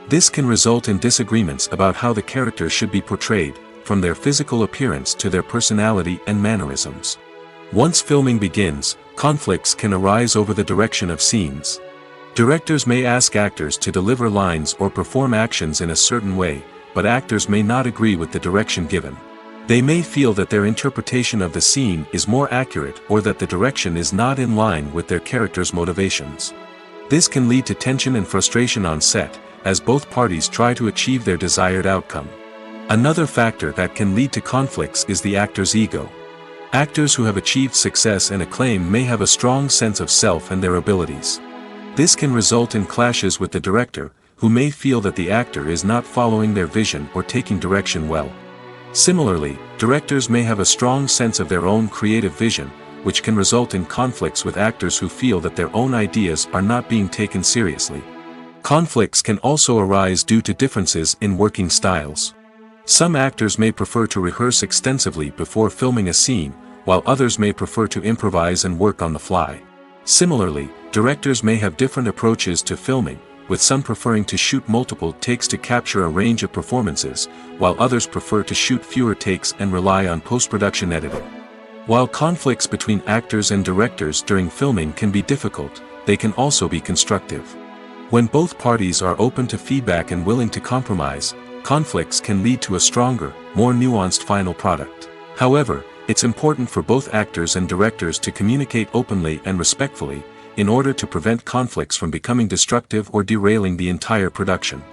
This can result in disagreements about how the characters should be portrayed, from their physical appearance to their personality and mannerisms. Once filming begins, conflicts can arise over the direction of scenes. Directors may ask actors to deliver lines or perform actions in a certain way, but actors may not agree with the direction given. They may feel that their interpretation of the scene is more accurate or that the direction is not in line with their character's motivations. This can lead to tension and frustration on set, as both parties try to achieve their desired outcome. Another factor that can lead to conflicts is the actor's ego. Actors who have achieved success and acclaim may have a strong sense of self and their abilities. This can result in clashes with the director, who may feel that the actor is not following their vision or taking direction well. Similarly, directors may have a strong sense of their own creative vision, which can result in conflicts with actors who feel that their own ideas are not being taken seriously. Conflicts can also arise due to differences in working styles. Some actors may prefer to rehearse extensively before filming a scene, while others may prefer to improvise and work on the fly. Similarly, directors may have different approaches to filming, with some preferring to shoot multiple takes to capture a range of performances, while others prefer to shoot fewer takes and rely on post-production editing. While conflicts between actors and directors during filming can be difficult, they can also be constructive. When both parties are open to feedback and willing to compromise, conflicts can lead to a stronger, more nuanced final product. However, it's important for both actors and directors to communicate openly and respectfully, in order to prevent conflicts from becoming destructive or derailing the entire production.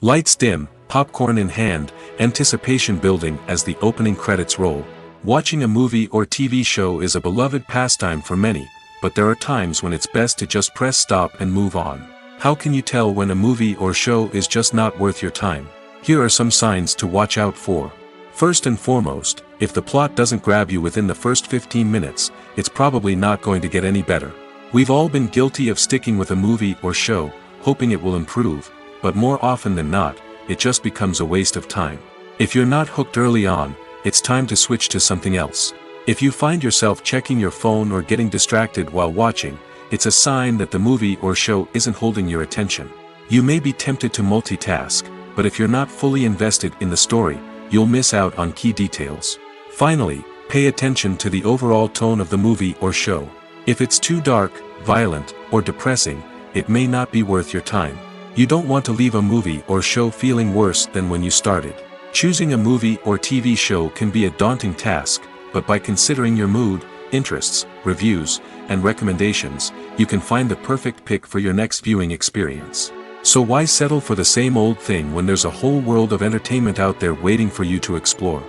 Lights dim, popcorn in hand, anticipation building as the opening credits roll. Watching a movie or TV show is a beloved pastime for many, but there are times when it's best to just press stop and move on. How can you tell when a movie or show is just not worth your time? Here are some signs to watch out for. First and foremost, if the plot doesn't grab you within the first 15 minutes, it's probably not going to get any better. We've all been guilty of sticking with a movie or show, hoping it will improve, but more often than not, it just becomes a waste of time. If you're not hooked early on, it's time to switch to something else. If you find yourself checking your phone or getting distracted while watching, it's a sign that the movie or show isn't holding your attention. You may be tempted to multitask, but if you're not fully invested in the story, you'll miss out on key details. Finally, pay attention to the overall tone of the movie or show. If it's too dark, violent, or depressing, it may not be worth your time. You don't want to leave a movie or show feeling worse than when you started. Choosing a movie or TV show can be a daunting task, but by considering your mood, interests, reviews, and recommendations, you can find the perfect pick for your next viewing experience. So why settle for the same old thing when there's a whole world of entertainment out there waiting for you to explore?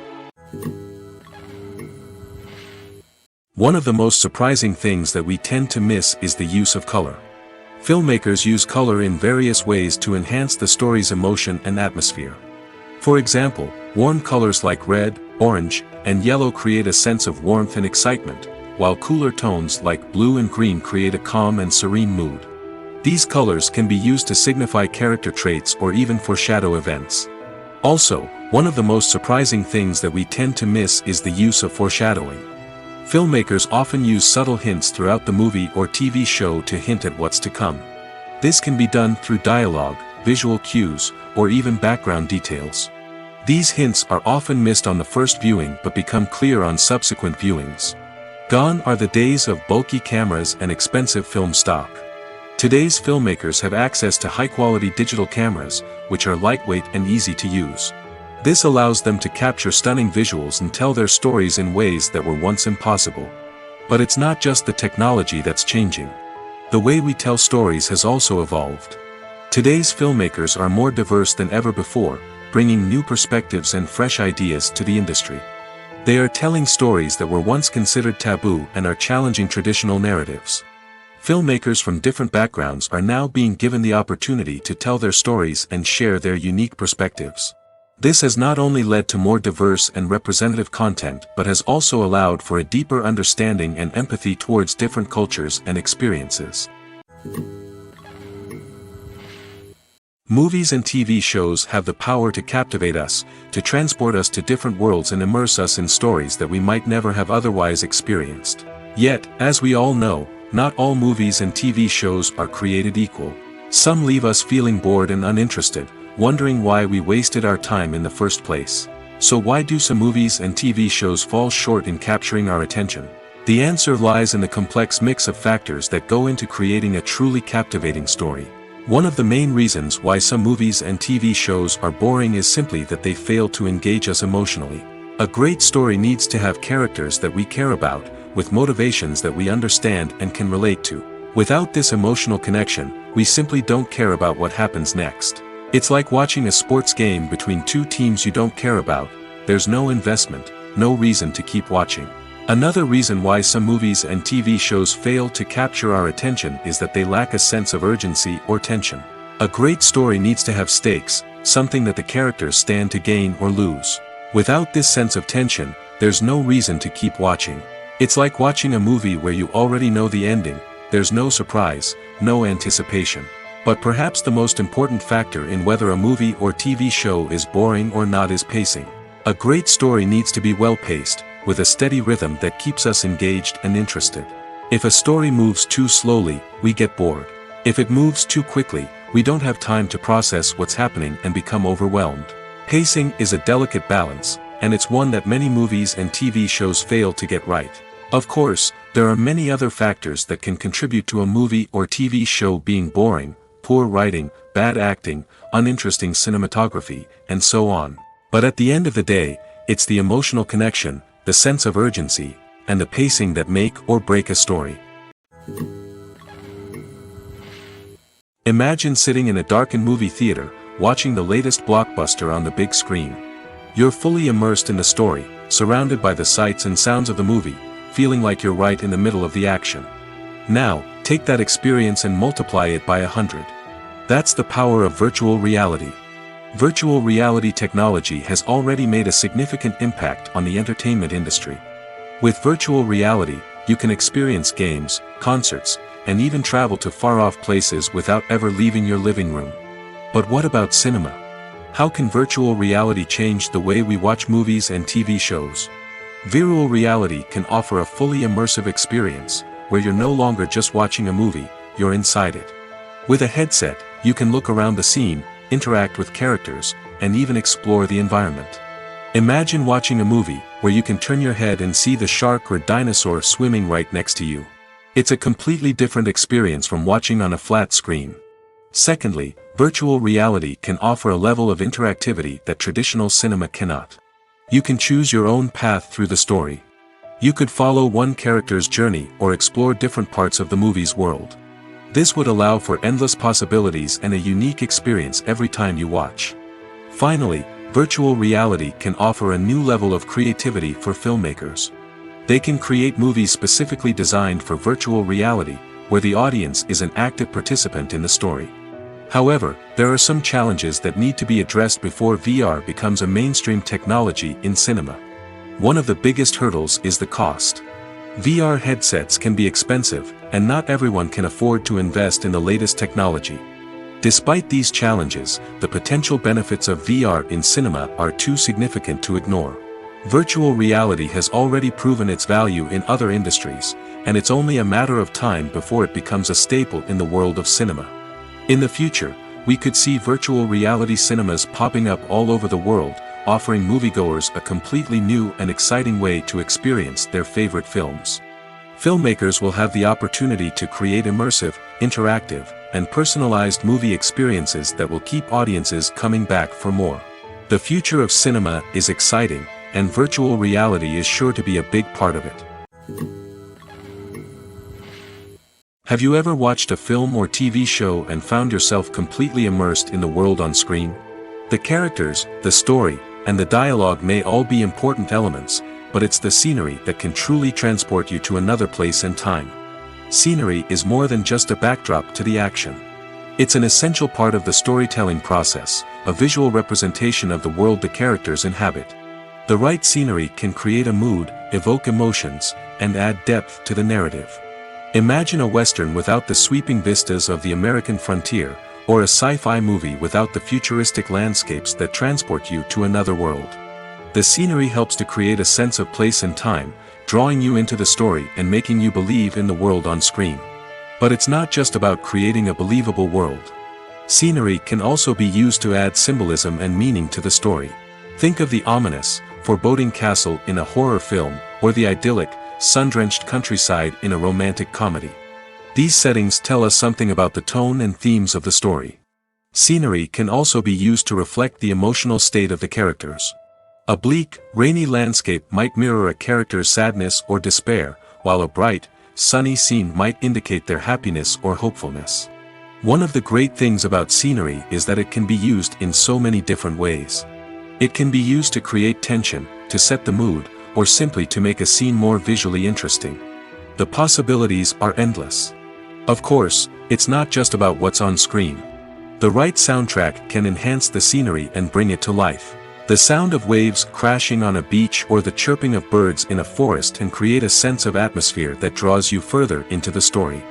One of the most surprising things that we tend to miss is the use of color. Filmmakers use color in various ways to enhance the story's emotion and atmosphere. For example, warm colors like red, orange, and yellow create a sense of warmth and excitement, while cooler tones like blue and green create a calm and serene mood. These colors can be used to signify character traits or even foreshadow events. Also, one of the most surprising things that we tend to miss is the use of foreshadowing. Filmmakers often use subtle hints throughout the movie or TV show to hint at what's to come. This can be done through dialogue, visual cues, or even background details. These hints are often missed on the first viewing but become clear on subsequent viewings. Gone are the days of bulky cameras and expensive film stock. Today's filmmakers have access to high-quality digital cameras, which are lightweight and easy to use. This allows them to capture stunning visuals and tell their stories in ways that were once impossible. But it's not just the technology that's changing. The way we tell stories has also evolved. Today's filmmakers are more diverse than ever before, bringing new perspectives and fresh ideas to the industry. They are telling stories that were once considered taboo and are challenging traditional narratives. Filmmakers from different backgrounds are now being given the opportunity to tell their stories and share their unique perspectives. This has not only led to more diverse and representative content but has also allowed for a deeper understanding and empathy towards different cultures and experiences. Movies and TV shows have the power to captivate us, to transport us to different worlds and immerse us in stories that we might never have otherwise experienced. Yet, as we all know, not all movies and TV shows are created equal. Some leave us feeling bored and uninterested, wondering why we wasted our time in the first place. So why do some movies and TV shows fall short in capturing our attention? The answer lies in the complex mix of factors that go into creating a truly captivating story. One of the main reasons why some movies and TV shows are boring is simply that they fail to engage us emotionally. A great story needs to have characters that we care about, with motivations that we understand and can relate to. Without this emotional connection, we simply don't care about what happens next. It's like watching a sports game between two teams you don't care about. There's no investment, no reason to keep watching. Another reason why some movies and TV shows fail to capture our attention is that they lack a sense of urgency or tension. A great story needs to have stakes, something that the characters stand to gain or lose. Without this sense of tension, there's no reason to keep watching. It's like watching a movie where you already know the ending. There's no surprise, no anticipation. But perhaps the most important factor in whether a movie or TV show is boring or not is pacing. A great story needs to be well paced, with a steady rhythm that keeps us engaged and interested. If a story moves too slowly, we get bored. If it moves too quickly, we don't have time to process what's happening and become overwhelmed. Pacing is a delicate balance, and it's one that many movies and TV shows fail to get right. Of course, there are many other factors that can contribute to a movie or TV show being boring: poor writing, bad acting, uninteresting cinematography, and so on. But at the end of the day, it's the emotional connection, the sense of urgency, and the pacing that make or break a story. Imagine sitting in a darkened movie theater, watching the latest blockbuster on the big screen. You're fully immersed in the story, surrounded by the sights and sounds of the movie, feeling like you're right in the middle of the action. Now, take that experience and multiply it by 100. That's the power of virtual reality. Virtual reality technology has already made a significant impact on the entertainment industry. With virtual reality, you can experience games, concerts, and even travel to far-off places without ever leaving your living room. But what about cinema? How can virtual reality change the way we watch movies and TV shows? Virtual reality can offer a fully immersive experience, where you're no longer just watching a movie, you're inside it. With a headset, you can look around the scene, interact with characters, and even explore the environment. Imagine watching a movie where you can turn your head and see the shark or dinosaur swimming right next to you. It's a completely different experience from watching on a flat screen. Secondly, virtual reality can offer a level of interactivity that traditional cinema cannot. You can choose your own path through the story. You could follow one character's journey or explore different parts of the movie's world. This would allow for endless possibilities and a unique experience every time you watch. Finally, virtual reality can offer a new level of creativity for filmmakers. They can create movies specifically designed for virtual reality, where the audience is an active participant in the story. However, there are some challenges that need to be addressed before VR becomes a mainstream technology in cinema. One of the biggest hurdles is the cost. VR headsets can be expensive, and not everyone can afford to invest in the latest technology. Despite these challenges, the potential benefits of VR in cinema are too significant to ignore. Virtual reality has already proven its value in other industries, and it's only a matter of time before it becomes a staple in the world of cinema. In the future, we could see virtual reality cinemas popping up all over the world, offering moviegoers a completely new and exciting way to experience their favorite films. Filmmakers will have the opportunity to create immersive, interactive, and personalized movie experiences that will keep audiences coming back for more. The future of cinema is exciting, and virtual reality is sure to be a big part of it. Have you ever watched a film or TV show and found yourself completely immersed in the world on screen? The characters, the story, and the dialogue may all be important elements, but it's the scenery that can truly transport you to another place and time. Scenery is more than just a backdrop to the action. It's an essential part of the storytelling process, a visual representation of the world the characters inhabit. The right scenery can create a mood, evoke emotions, and add depth to the narrative. Imagine a Western without the sweeping vistas of the American frontier, or a sci-fi movie without the futuristic landscapes that transport you to another world. The scenery helps to create a sense of place and time, drawing you into the story and making you believe in the world on screen. But it's not just about creating a believable world. Scenery can also be used to add symbolism and meaning to the story. Think of the ominous, foreboding castle in a horror film, or the idyllic, sun-drenched countryside in a romantic comedy. These settings tell us something about the tone and themes of the story. Scenery can also be used to reflect the emotional state of the characters. A bleak, rainy landscape might mirror a character's sadness or despair, while a bright, sunny scene might indicate their happiness or hopefulness. One of the great things about scenery is that it can be used in so many different ways. It can be used to create tension, to set the mood, or simply to make a scene more visually interesting. The possibilities are endless. Of course, it's not just about what's on screen. The right soundtrack can enhance the scenery and bring it to life. The sound of waves crashing on a beach or the chirping of birds in a forest can create a sense of atmosphere that draws you further into the story.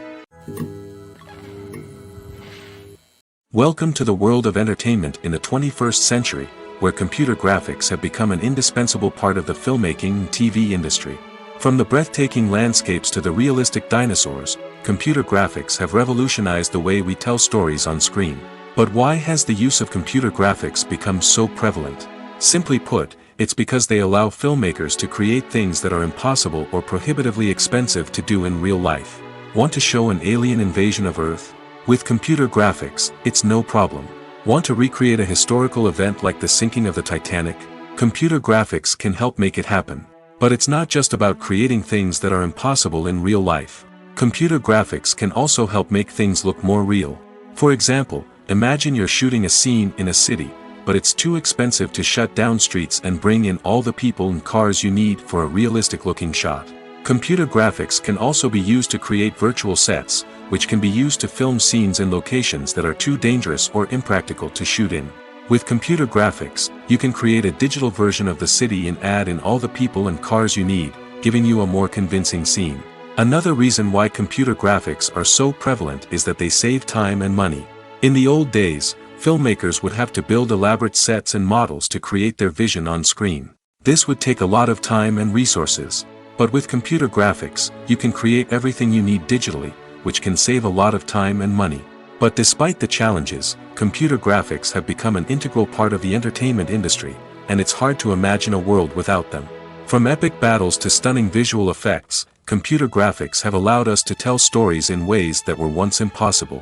Welcome to the world of entertainment in the 21st century, where computer graphics have become an indispensable part of the filmmaking and TV industry. From the breathtaking landscapes to the realistic dinosaurs, computer graphics have revolutionized the way we tell stories on screen. But why has the use of computer graphics become so prevalent? Simply put, it's because they allow filmmakers to create things that are impossible or prohibitively expensive to do in real life. Want to show an alien invasion of Earth? With computer graphics, it's no problem. Want to recreate a historical event like the sinking of the Titanic? Computer graphics can help make it happen. But it's not just about creating things that are impossible in real life. Computer graphics can also help make things look more real. For example, imagine you're shooting a scene in a city, but it's too expensive to shut down streets and bring in all the people and cars you need for a realistic-looking shot. Computer graphics can also be used to create virtual sets, which can be used to film scenes in locations that are too dangerous or impractical to shoot in. With computer graphics, you can create a digital version of the city and add in all the people and cars you need, giving you a more convincing scene. Another reason why computer graphics are so prevalent is that they save time and money. In the old days, filmmakers would have to build elaborate sets and models to create their vision on screen. This would take a lot of time and resources. But with computer graphics, you can create everything you need digitally, which can save a lot of time and money. But despite the challenges, computer graphics have become an integral part of the entertainment industry, and it's hard to imagine a world without them. From epic battles to stunning visual effects, computer graphics have allowed us to tell stories in ways that were once impossible.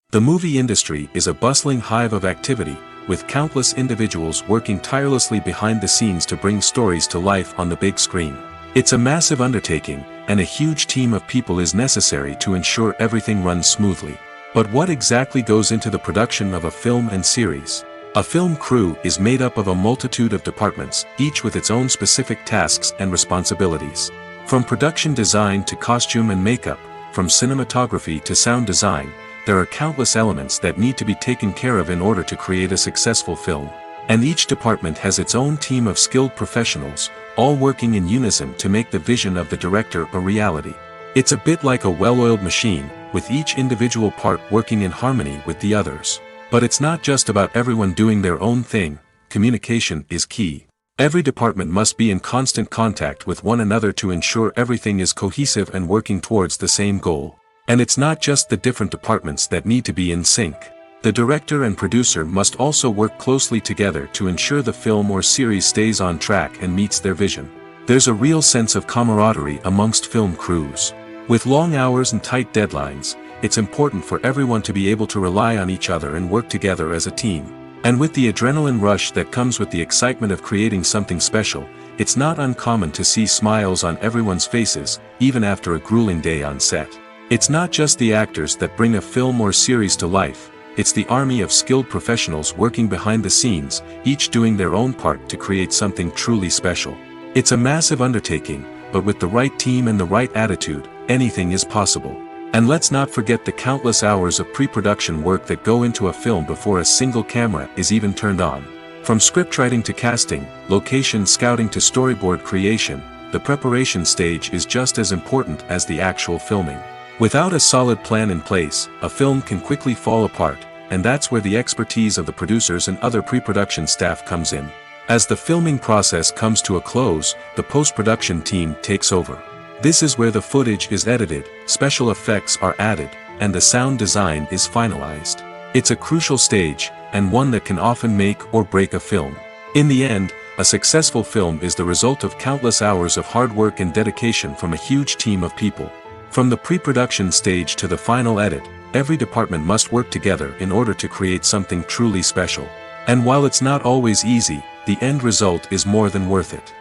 The movie industry is a bustling hive of activity, with countless individuals working tirelessly behind the scenes to bring stories to life on the big screen. It's a massive undertaking, and a huge team of people is necessary to ensure everything runs smoothly. But what exactly goes into the production of a film and series? A film crew is made up of a multitude of departments, each with its own specific tasks and responsibilities. From production design to costume and makeup, from cinematography to sound design, there are countless elements that need to be taken care of in order to create a successful film. And each department has its own team of skilled professionals, all working in unison to make the vision of the director a reality. It's a bit like a well-oiled machine, with each individual part working in harmony with the others. But it's not just about everyone doing their own thing. Communication is key. Every department must be in constant contact with one another to ensure everything is cohesive and working towards the same goal. And it's not just the different departments that need to be in sync. The director and producer must also work closely together to ensure the film or series stays on track and meets their vision. There's a real sense of camaraderie amongst film crews. With long hours and tight deadlines, it's important for everyone to be able to rely on each other and work together as a team. And with the adrenaline rush that comes with the excitement of creating something special, it's not uncommon to see smiles on everyone's faces, even after a grueling day on set. It's not just the actors that bring a film or series to life, it's the army of skilled professionals working behind the scenes, each doing their own part to create something truly special. It's a massive undertaking, but with the right team and the right attitude, anything is possible. And let's not forget the countless hours of pre-production work that go into a film before a single camera is even turned on. From scriptwriting to casting, location scouting to storyboard creation, the preparation stage is just as important as the actual filming. Without a solid plan in place, a film can quickly fall apart, and that's where the expertise of the producers and other pre-production staff comes in. As the filming process comes to a close, the post-production team takes over. This is where the footage is edited, special effects are added, and the sound design is finalized. It's a crucial stage, and one that can often make or break a film. In the end, a successful film is the result of countless hours of hard work and dedication from a huge team of people. From the pre-production stage to the final edit, every department must work together in order to create something truly special. And while it's not always easy, the end result is more than worth it.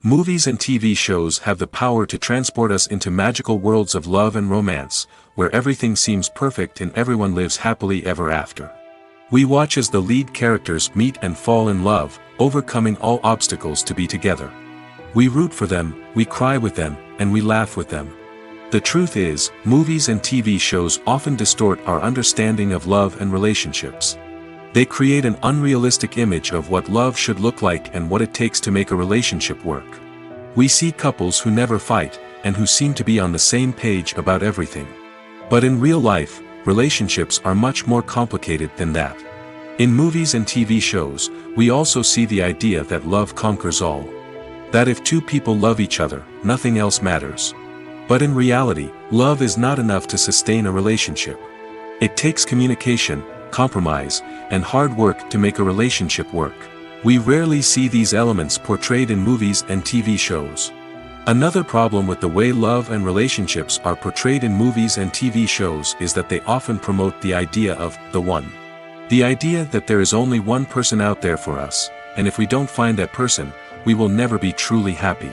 Movies and TV shows have the power to transport us into magical worlds of love and romance, where everything seems perfect and everyone lives happily ever after. We watch as the lead characters meet and fall in love, overcoming all obstacles to be together. We root for them, we cry with them, and we laugh with them. The truth is, movies and TV shows often distort our understanding of love and relationships. They create an unrealistic image of what love should look like and what it takes to make a relationship work. We see couples who never fight, and who seem to be on the same page about everything. But in real life, relationships are much more complicated than that. In movies and TV shows, we also see the idea that love conquers all. That if two people love each other, nothing else matters. But in reality, love is not enough to sustain a relationship. It takes communication, compromise, and hard work to make a relationship work. We rarely see these elements portrayed in movies and TV shows. Another problem with the way love and relationships are portrayed in movies and TV shows is that they often promote the idea of the one. The idea that there is only one person out there for us, and if we don't find that person, we will never be truly happy.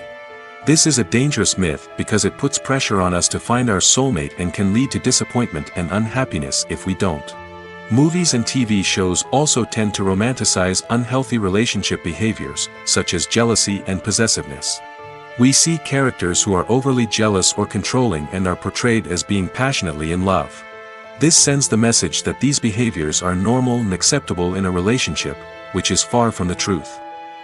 This is a dangerous myth because it puts pressure on us to find our soulmate and can lead to disappointment and unhappiness if we don't. Movies and TV shows also tend to romanticize unhealthy relationship behaviors, such as jealousy and possessiveness. We see characters who are overly jealous or controlling and are portrayed as being passionately in love. This sends the message that these behaviors are normal and acceptable in a relationship, which is far from the truth.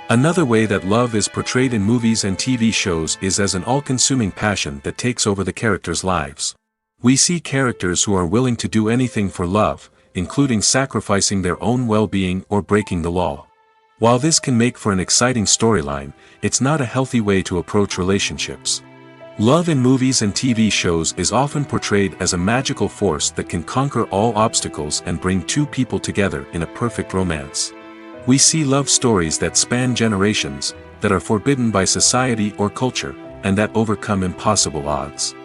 Another way that love is portrayed in movies and TV shows is as an all-consuming passion that takes over the characters' lives. We see characters who are willing to do anything for love, including sacrificing their own well-being or breaking the law. While this can make for an exciting storyline, it's not a healthy way to approach relationships. Love in movies and TV shows is often portrayed as a magical force that can conquer all obstacles and bring two people together in a perfect romance. We see love stories that span generations, that are forbidden by society or culture, and that overcome impossible odds.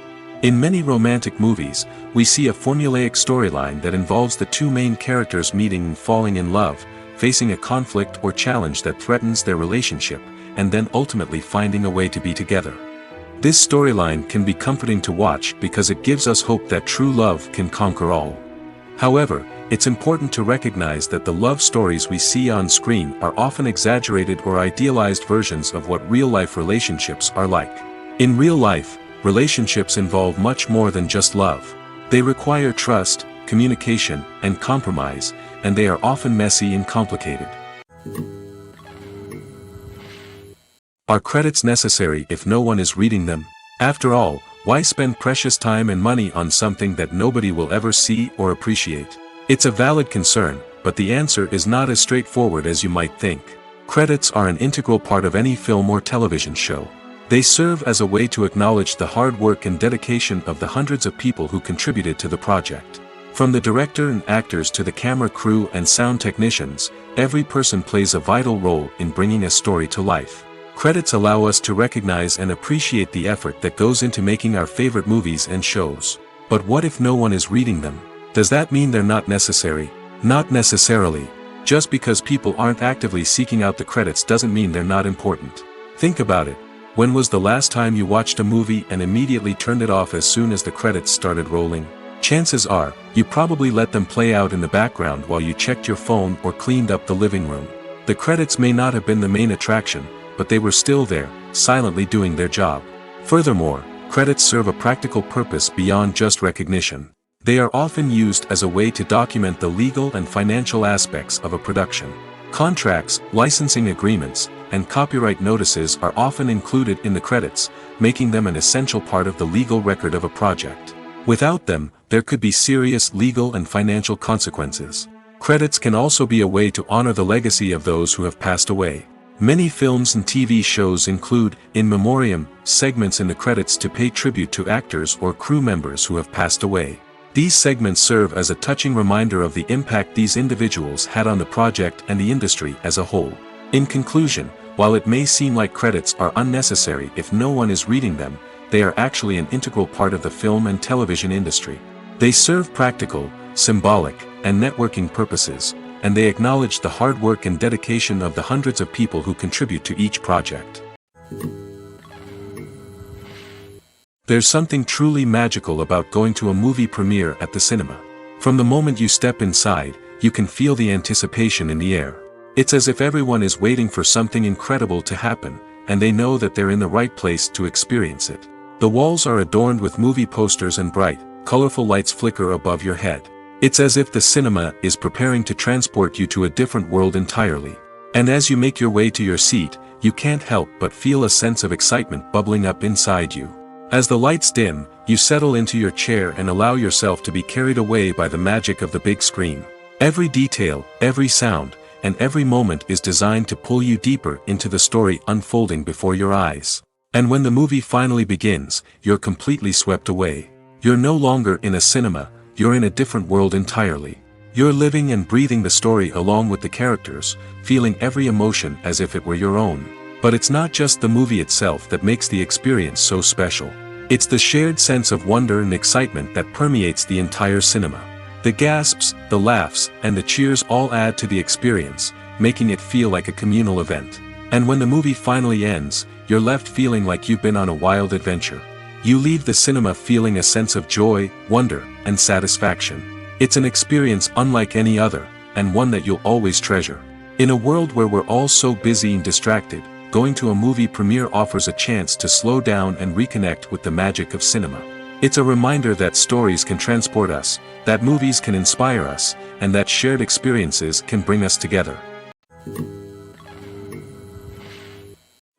In many romantic movies, we see a formulaic storyline that involves the two main characters meeting and falling in love, facing a conflict or challenge that threatens their relationship, and then ultimately finding a way to be together. This storyline can be comforting to watch because it gives us hope that true love can conquer all. However, it's important to recognize that the love stories we see on screen are often exaggerated or idealized versions of what real-life relationships are like. In real life, relationships involve much more than just love. They require trust, communication, and compromise, and they are often messy and complicated. Are credits necessary if no one is reading them? After all, why spend precious time and money on something that nobody will ever see or appreciate? It's a valid concern, but the answer is not as straightforward as you might think. Credits are an integral part of any film or television show. They serve as a way to acknowledge the hard work and dedication of the hundreds of people who contributed to the project. From the director and actors to the camera crew and sound technicians, every person plays a vital role in bringing a story to life. Credits allow us to recognize and appreciate the effort that goes into making our favorite movies and shows. But what if no one is reading them? Does that mean they're not necessary? Not necessarily. Just because people aren't actively seeking out the credits doesn't mean they're not important. Think about it. When was the last time you watched a movie and immediately turned it off as soon as the credits started rolling? Chances are, you probably let them play out in the background while you checked your phone or cleaned up the living room. The credits may not have been the main attraction, but they were still there, silently doing their job. Furthermore, credits serve a practical purpose beyond just recognition. They are often used as a way to document the legal and financial aspects of a production. Contracts, licensing agreements, and copyright notices are often included in the credits, making them an essential part of the legal record of a project. Without them, there could be serious legal and financial consequences. Credits can also be a way to honor the legacy of those who have passed away. Many films and TV shows include, in memoriam, segments in the credits to pay tribute to actors or crew members who have passed away. These segments serve as a touching reminder of the impact these individuals had on the project and the industry as a whole. In conclusion, while it may seem like credits are unnecessary if no one is reading them, they are actually an integral part of the film and television industry. They serve practical, symbolic, and networking purposes, and they acknowledge the hard work and dedication of the hundreds of people who contribute to each project. There's something truly magical about going to a movie premiere at the cinema. From the moment you step inside, you can feel the anticipation in the air. It's as if everyone is waiting for something incredible to happen, and they know that they're in the right place to experience it. The walls are adorned with movie posters and bright, colorful lights flicker above your head. It's as if the cinema is preparing to transport you to a different world entirely. And as you make your way to your seat, you can't help but feel a sense of excitement bubbling up inside you. As the lights dim, you settle into your chair and allow yourself to be carried away by the magic of the big screen. Every detail, every sound, and every moment is designed to pull you deeper into the story unfolding before your eyes. And when the movie finally begins, you're completely swept away. You're no longer in a cinema, you're in a different world entirely. You're living and breathing the story along with the characters, feeling every emotion as if it were your own. But it's not just the movie itself that makes the experience so special. It's the shared sense of wonder and excitement that permeates the entire cinema. The gasps, the laughs, and the cheers all add to the experience, making it feel like a communal event. And when the movie finally ends, you're left feeling like you've been on a wild adventure. You leave the cinema feeling a sense of joy, wonder, and satisfaction. It's an experience unlike any other, and one that you'll always treasure. In a world where we're all so busy and distracted, going to a movie premiere offers a chance to slow down and reconnect with the magic of cinema. It's a reminder that stories can transport us, that movies can inspire us, and that shared experiences can bring us together.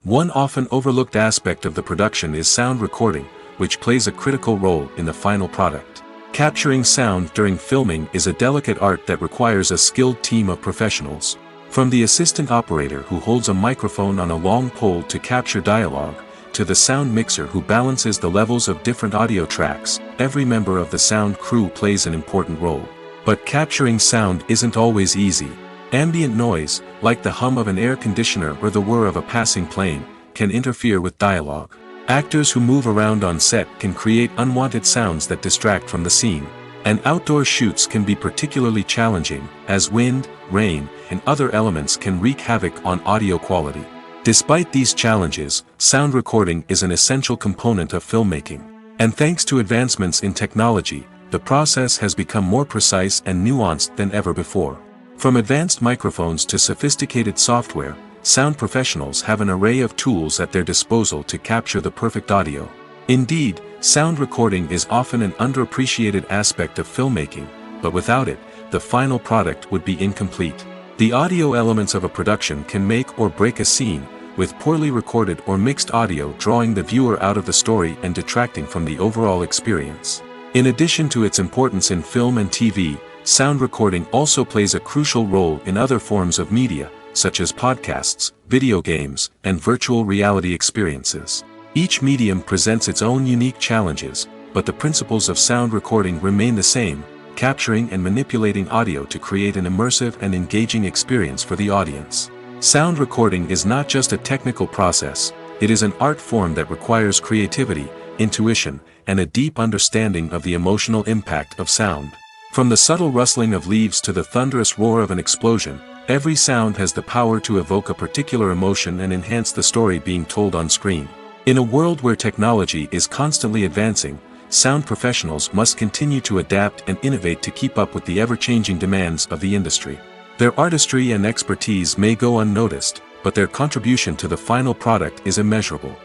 One often overlooked aspect of the production is sound recording, which plays a critical role in the final product. Capturing sound during filming is a delicate art that requires a skilled team of professionals. From the assistant operator who holds a microphone on a long pole to capture dialogue, to the sound mixer who balances the levels of different audio tracks, every member of the sound crew plays an important role. But capturing sound isn't always easy. Ambient noise, like the hum of an air conditioner or the whir of a passing plane, can interfere with dialogue. Actors who move around on set can create unwanted sounds that distract from the scene. And outdoor shoots can be particularly challenging, as wind, rain, and other elements can wreak havoc on audio quality. Despite these challenges, sound recording is an essential component of filmmaking. And thanks to advancements in technology, the process has become more precise and nuanced than ever before. From advanced microphones to sophisticated software, sound professionals have an array of tools at their disposal to capture the perfect audio. Indeed, sound recording is often an underappreciated aspect of filmmaking, but without it, the final product would be incomplete. The audio elements of a production can make or break a scene, with poorly recorded or mixed audio drawing the viewer out of the story and detracting from the overall experience. In addition to its importance in film and TV, sound recording also plays a crucial role in other forms of media, such as podcasts, video games, and virtual reality experiences. Each medium presents its own unique challenges, but the principles of sound recording remain the same: capturing and manipulating audio to create an immersive and engaging experience for the audience. Sound recording is not just a technical process, it is an art form that requires creativity, intuition, and a deep understanding of the emotional impact of sound. From the subtle rustling of leaves to the thunderous roar of an explosion, every sound has the power to evoke a particular emotion and enhance the story being told on screen. In a world where technology is constantly advancing, sound professionals must continue to adapt and innovate to keep up with the ever-changing demands of the industry. Their artistry and expertise may go unnoticed, but their contribution to the final product is immeasurable.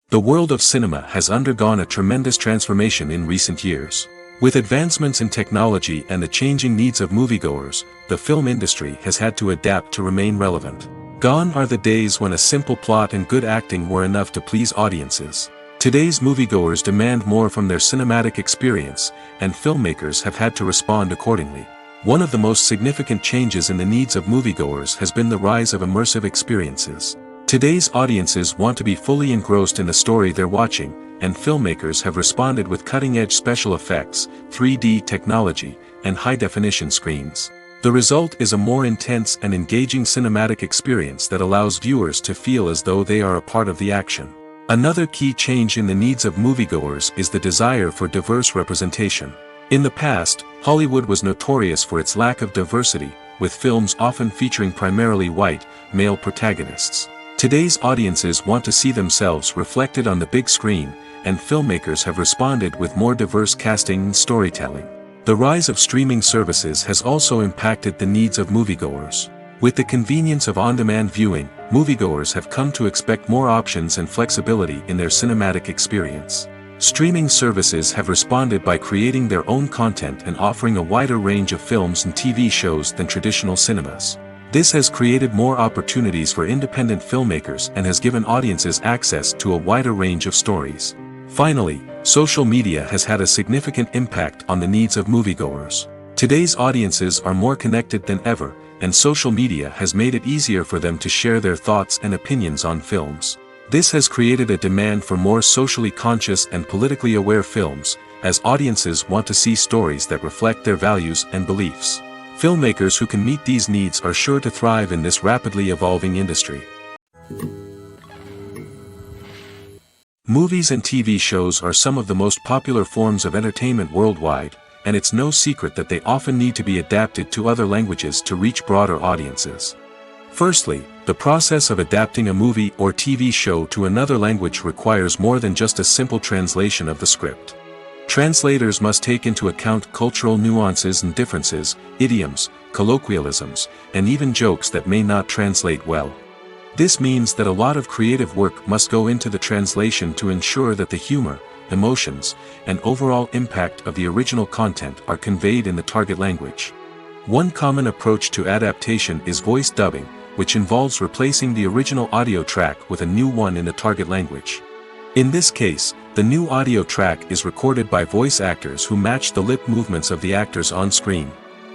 The world of cinema has undergone a tremendous transformation in recent years. With advancements in technology and the changing needs of moviegoers, the film industry has had to adapt to remain relevant. Gone are the days when a simple plot and good acting were enough to please audiences. Today's moviegoers demand more from their cinematic experience, and filmmakers have had to respond accordingly. One of the most significant changes in the needs of moviegoers has been the rise of immersive experiences. Today's audiences want to be fully engrossed in the story they're watching, and filmmakers have responded with cutting-edge special effects, 3D technology, and high-definition screens. The result is a more intense and engaging cinematic experience that allows viewers to feel as though they are a part of the action. Another key change in the needs of moviegoers is the desire for diverse representation. In the past, Hollywood was notorious for its lack of diversity, with films often featuring primarily white, male protagonists. Today's audiences want to see themselves reflected on the big screen, and filmmakers have responded with more diverse casting and storytelling. The rise of streaming services has also impacted the needs of moviegoers. With the convenience of on-demand viewing, moviegoers have come to expect more options and flexibility in their cinematic experience. Streaming services have responded by creating their own content and offering a wider range of films and TV shows than traditional cinemas. This has created more opportunities for independent filmmakers and has given audiences access to a wider range of stories. Finally, social media has had a significant impact on the needs of moviegoers. Today's audiences are more connected than ever, and social media has made it easier for them to share their thoughts and opinions on films. This has created a demand for more socially conscious and politically aware films, as audiences want to see stories that reflect their values and beliefs. Filmmakers who can meet these needs are sure to thrive in this rapidly evolving industry. Movies and TV shows are some of the most popular forms of entertainment worldwide, and it's no secret that they often need to be adapted to other languages to reach broader audiences. Firstly, the process of adapting a movie or TV show to another language requires more than just a simple translation of the script. Translators must take into account cultural nuances and differences, idioms, colloquialisms, and even jokes that may not translate well. This means that a lot of creative work must go into the translation to ensure that the humor, emotions, and overall impact of the original content are conveyed in the target language. One common approach to adaptation is voice dubbing, which involves replacing the original audio track with a new one in the target language. In this case, the new audio track is recorded by voice actors who match the lip movements of the actors on screen.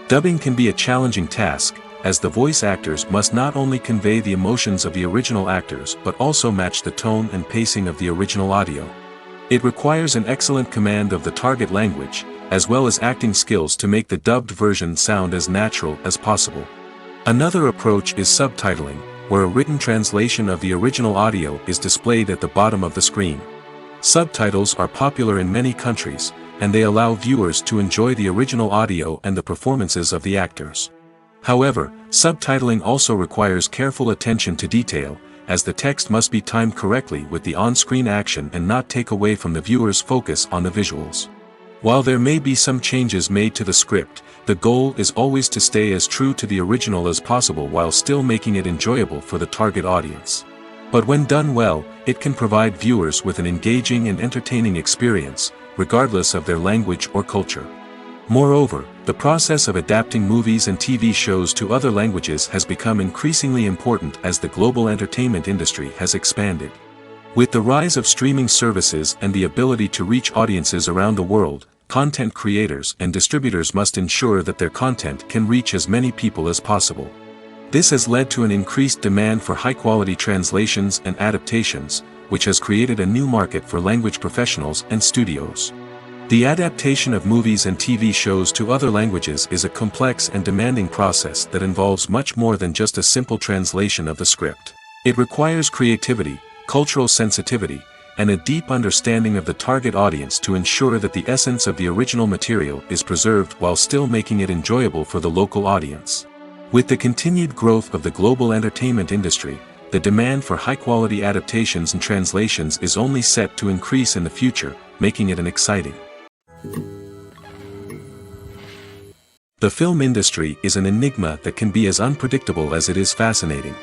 Dubbing can be a challenging task, as the voice actors must not only convey the emotions of the original actors but also match the tone and pacing of the original audio. It requires an excellent command of the target language, as well as acting skills to make the dubbed version sound as natural as possible. Another approach is subtitling, where a written translation of the original audio is displayed at the bottom of the screen. Subtitles are popular in many countries, and they allow viewers to enjoy the original audio and the performances of the actors. However, subtitling also requires careful attention to detail, as the text must be timed correctly with the on-screen action and not take away from the viewer's focus on the visuals. While there may be some changes made to the script, the goal is always to stay as true to the original as possible while still making it enjoyable for the target audience. But when done well, it can provide viewers with an engaging and entertaining experience, regardless of their language or culture. Moreover, the process of adapting movies and TV shows to other languages has become increasingly important as the global entertainment industry has expanded. With the rise of streaming services and the ability to reach audiences around the world, content creators and distributors must ensure that their content can reach as many people as possible. This has led to an increased demand for high-quality translations and adaptations, which has created a new market for language professionals and studios. The adaptation of movies and TV shows to other languages is a complex and demanding process that involves much more than just a simple translation of the script. It requires creativity, cultural sensitivity, and a deep understanding of the target audience to ensure that the essence of the original material is preserved while still making it enjoyable for the local audience. With the continued growth of the global entertainment industry, the demand for high-quality adaptations and translations is only set to increase in the future, making it an exciting. The film industry is an enigma that can be as unpredictable as it is fascinating.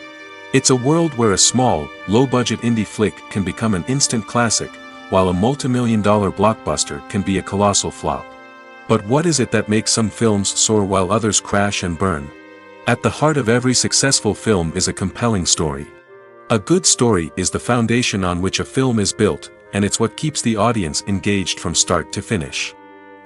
It's a world where a small, low-budget indie flick can become an instant classic, while a multi-million-dollar blockbuster can be a colossal flop. But what is it that makes some films soar while others crash and burn? At the heart of every successful film is a compelling story. A good story is the foundation on which a film is built, and it's what keeps the audience engaged from start to finish.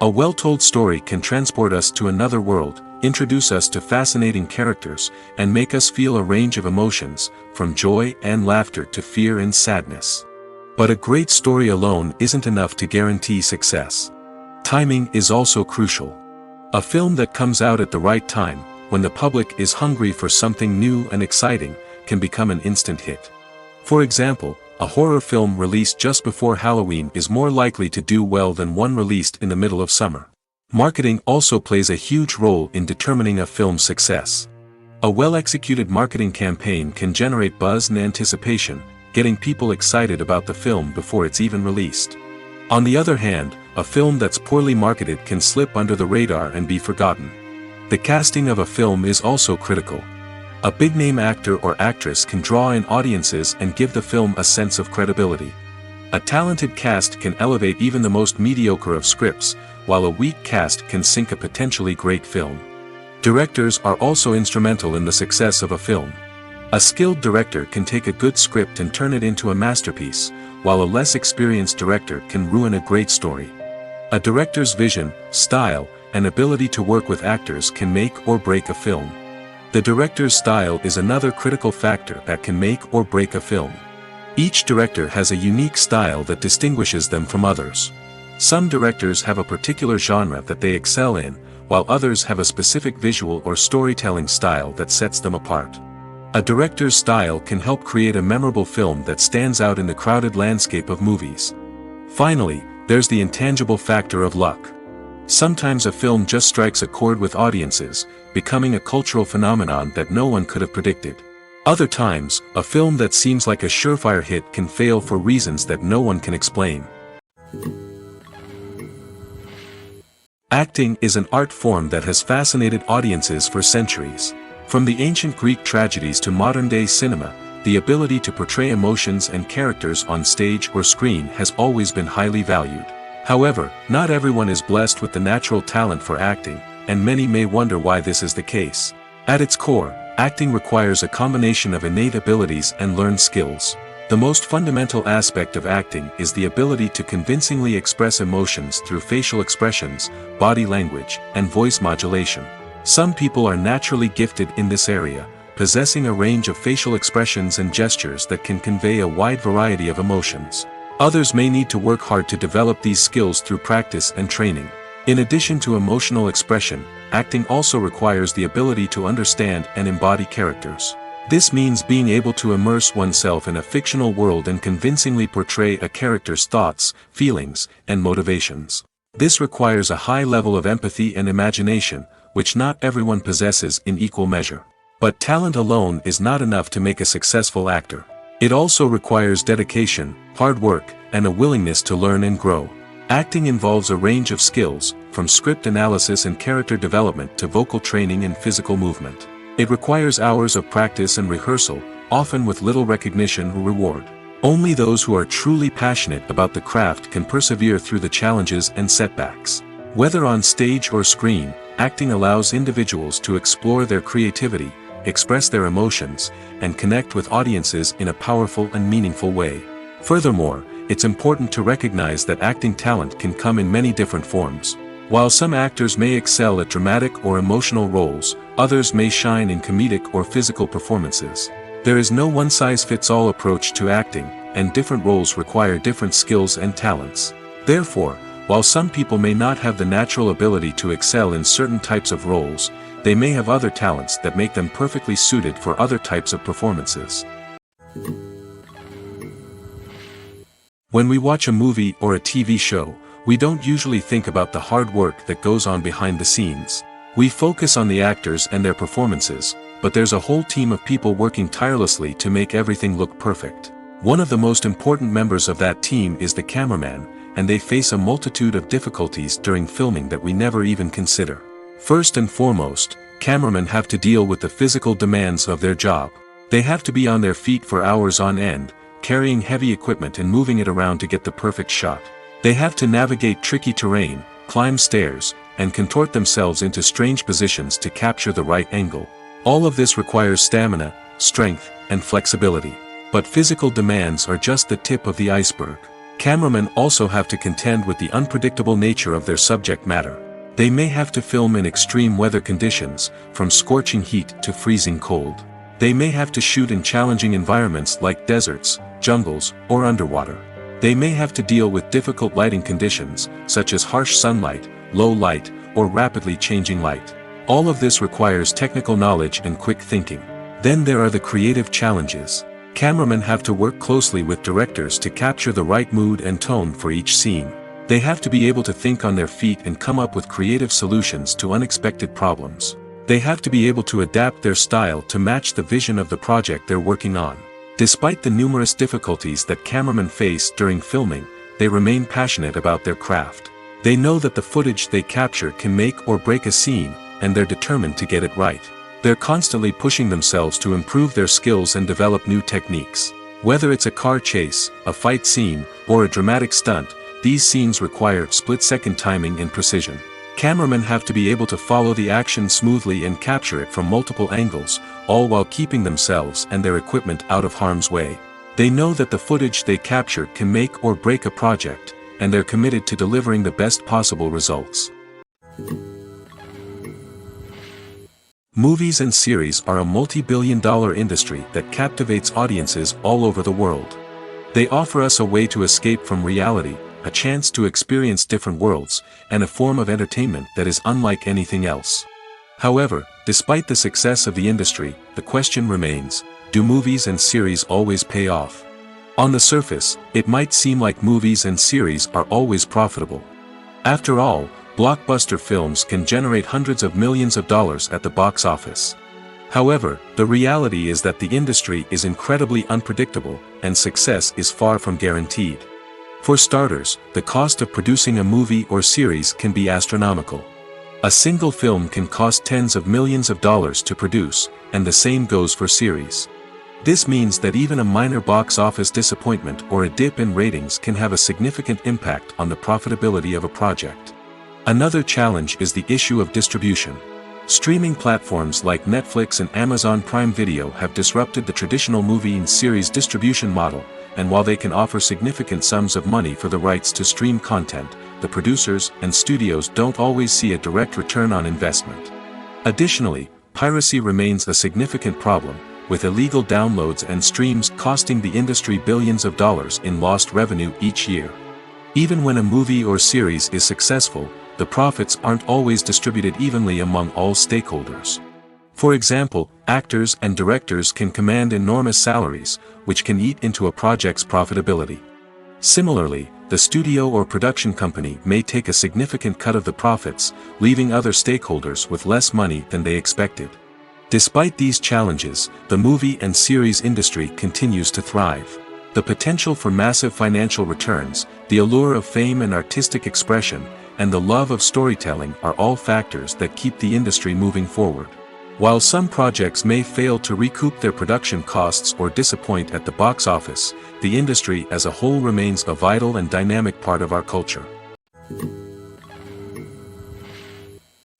A well-told story can transport us to another world, introduce us to fascinating characters, and make us feel a range of emotions, from joy and laughter to fear and sadness. But a great story alone isn't enough to guarantee success. Timing is also crucial. A film that comes out at the right time, when the public is hungry for something new and exciting, can become an instant hit. For example, a horror film released just before Halloween is more likely to do well than one released in the middle of summer. Marketing also plays a huge role in determining a film's success. A well-executed marketing campaign can generate buzz and anticipation, getting people excited about the film before it's even released. On the other hand, a film that's poorly marketed can slip under the radar and be forgotten. The casting of a film is also critical. A big-name actor or actress can draw in audiences and give the film a sense of credibility. A talented cast can elevate even the most mediocre of scripts, while a weak cast can sink a potentially great film. Directors are also instrumental in the success of a film. A skilled director can take a good script and turn it into a masterpiece, while a less experienced director can ruin a great story. A director's vision, style, and ability to work with actors can make or break a film. The director's style is another critical factor that can make or break a film. Each director has a unique style that distinguishes them from others. Some directors have a particular genre that they excel in, while others have a specific visual or storytelling style that sets them apart. A director's style can help create a memorable film that stands out in the crowded landscape of movies. Finally, there's the intangible factor of luck. Sometimes a film just strikes a chord with audiences, becoming a cultural phenomenon that no one could have predicted. Other times, a film that seems like a surefire hit can fail for reasons that no one can explain. Acting is an art form that has fascinated audiences for centuries. From the ancient Greek tragedies to modern-day cinema, the ability to portray emotions and characters on stage or screen has always been highly valued. However, not everyone is blessed with the natural talent for acting, and many may wonder why this is the case. At its core, acting requires a combination of innate abilities and learned skills. The most fundamental aspect of acting is the ability to convincingly express emotions through facial expressions, body language, and voice modulation. Some people are naturally gifted in this area, possessing a range of facial expressions and gestures that can convey a wide variety of emotions. Others may need to work hard to develop these skills through practice and training. In addition to emotional expression, acting also requires the ability to understand and embody characters. This means being able to immerse oneself in a fictional world and convincingly portray a character's thoughts, feelings, and motivations. This requires a high level of empathy and imagination, which not everyone possesses in equal measure. But talent alone is not enough to make a successful actor. It also requires dedication, hard work, and a willingness to learn and grow. Acting involves a range of skills, from script analysis and character development to vocal training and physical movement. It requires hours of practice and rehearsal, often with little recognition or reward. Only those who are truly passionate about the craft can persevere through the challenges and setbacks. Whether on stage or screen, acting allows individuals to explore their creativity, express their emotions, and connect with audiences in a powerful and meaningful way. Furthermore, it's important to recognize that acting talent can come in many different forms. While some actors may excel at dramatic or emotional roles, others may shine in comedic or physical performances. There is no one-size-fits-all approach to acting, and different roles require different skills and talents. Therefore, while some people may not have the natural ability to excel in certain types of roles, they may have other talents that make them perfectly suited for other types of performances. When we watch a movie or a TV show, we don't usually think about the hard work that goes on behind the scenes. We focus on the actors and their performances, but there's a whole team of people working tirelessly to make everything look perfect. One of the most important members of that team is the cameraman, and they face a multitude of difficulties during filming that we never even consider. First and foremost, cameramen have to deal with the physical demands of their job. They have to be on their feet for hours on end, carrying heavy equipment and moving it around to get the perfect shot. They have to navigate tricky terrain, climb stairs, and contort themselves into strange positions to capture the right angle. All of this requires stamina, strength, and flexibility. But physical demands are just the tip of the iceberg. Cameramen also have to contend with the unpredictable nature of their subject matter. They may have to film in extreme weather conditions, from scorching heat to freezing cold. They may have to shoot in challenging environments like deserts, jungles, or underwater. They may have to deal with difficult lighting conditions, such as harsh sunlight, low light, or rapidly changing light. All of this requires technical knowledge and quick thinking. Then there are the creative challenges. Cameramen have to work closely with directors to capture the right mood and tone for each scene. They have to be able to think on their feet and come up with creative solutions to unexpected problems. They have to be able to adapt their style to match the vision of the project they're working on. Despite the numerous difficulties that cameramen face during filming, they remain passionate about their craft. They know that the footage they capture can make or break a scene, and they're determined to get it right. They're constantly pushing themselves to improve their skills and develop new techniques. Whether it's a car chase, a fight scene, or a dramatic stunt, these scenes require split-second timing and precision. Cameramen have to be able to follow the action smoothly and capture it from multiple angles, all while keeping themselves and their equipment out of harm's way. They know that the footage they capture can make or break a project, and they're committed to delivering the best possible results. Movies and series are a multi-billion-dollar industry that captivates audiences all over the world. They offer us a way to escape from reality, a chance to experience different worlds, and a form of entertainment that is unlike anything else. However, despite the success of the industry, the question remains, do movies and series always pay off? On the surface, it might seem like movies and series are always profitable. After all, blockbuster films can generate hundreds of millions of dollars at the box office. However, the reality is that the industry is incredibly unpredictable, and success is far from guaranteed. For starters, the cost of producing a movie or series can be astronomical. A single film can cost tens of millions of dollars to produce, and the same goes for series. This means that even a minor box office disappointment or a dip in ratings can have a significant impact on the profitability of a project. Another challenge is the issue of distribution. Streaming platforms like Netflix and Amazon Prime Video have disrupted the traditional movie and series distribution model, and while they can offer significant sums of money for the rights to stream content, the producers and studios don't always see a direct return on investment. Additionally, piracy remains a significant problem, with illegal downloads and streams costing the industry billions of dollars in lost revenue each year. Even when a movie or series is successful, the profits aren't always distributed evenly among all stakeholders. For example, actors and directors can command enormous salaries, which can eat into a project's profitability. Similarly, the studio or production company may take a significant cut of the profits, leaving other stakeholders with less money than they expected. Despite these challenges, the movie and series industry continues to thrive. The potential for massive financial returns, the allure of fame and artistic expression, and the love of storytelling are all factors that keep the industry moving forward. While some projects may fail to recoup their production costs or disappoint at the box office, the industry as a whole remains a vital and dynamic part of our culture.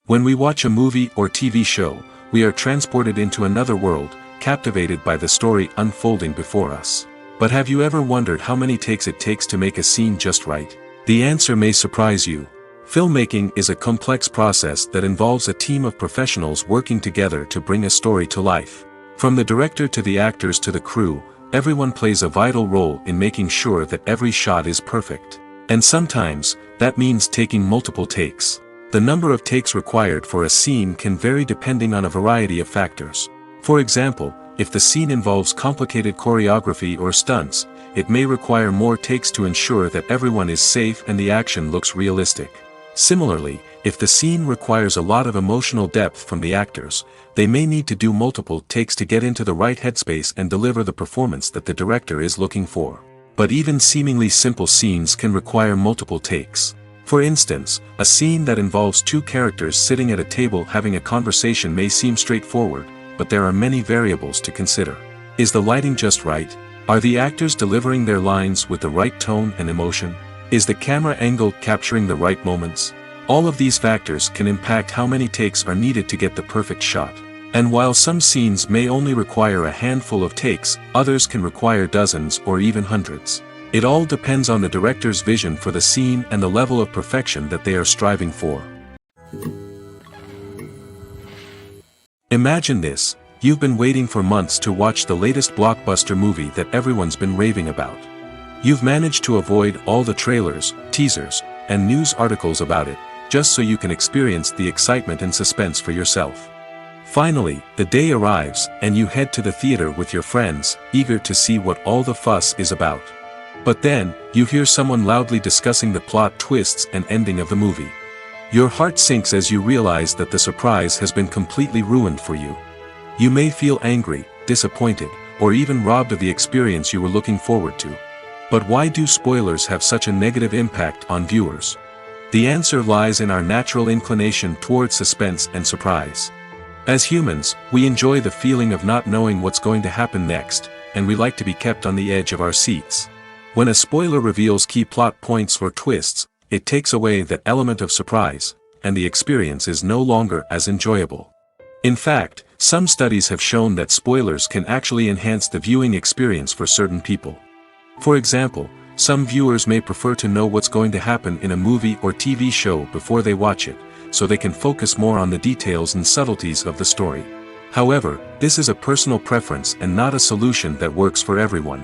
When we watch a movie or TV show, we are transported into another world, captivated by the story unfolding before us. But have you ever wondered how many takes it takes to make a scene just right? The answer may surprise you. Filmmaking is a complex process that involves a team of professionals working together to bring a story to life. From the director to the actors to the crew, everyone plays a vital role in making sure that every shot is perfect. And sometimes, that means taking multiple takes. The number of takes required for a scene can vary depending on a variety of factors. For example, if the scene involves complicated choreography or stunts, it may require more takes to ensure that everyone is safe and the action looks realistic. Similarly, if the scene requires a lot of emotional depth from the actors, they may need to do multiple takes to get into the right headspace and deliver the performance that the director is looking for. But even seemingly simple scenes can require multiple takes. For instance, a scene that involves two characters sitting at a table having a conversation may seem straightforward, but there are many variables to consider. Is the lighting just right? Are the actors delivering their lines with the right tone and emotion? Is the camera angle capturing the right moments? All of these factors can impact how many takes are needed to get the perfect shot. And while some scenes may only require a handful of takes, others can require dozens or even hundreds. It all depends on the director's vision for the scene and the level of perfection that they are striving for. Imagine this: you've been waiting for months to watch the latest blockbuster movie that everyone's been raving about. You've managed to avoid all the trailers, teasers, and news articles about it, just so you can experience the excitement and suspense for yourself. Finally, the day arrives, and you head to the theater with your friends, eager to see what all the fuss is about. But then, you hear someone loudly discussing the plot twists and ending of the movie. Your heart sinks as you realize that the surprise has been completely ruined for you. You may feel angry, disappointed, or even robbed of the experience you were looking forward to. But why do spoilers have such a negative impact on viewers? The answer lies in our natural inclination towards suspense and surprise. As humans, we enjoy the feeling of not knowing what's going to happen next, and we like to be kept on the edge of our seats. When a spoiler reveals key plot points or twists, it takes away that element of surprise, and the experience is no longer as enjoyable. In fact, some studies have shown that spoilers can actually enhance the viewing experience for certain people. For example, some viewers may prefer to know what's going to happen in a movie or TV show before they watch it, so they can focus more on the details and subtleties of the story. However, this is a personal preference and not a solution that works for everyone.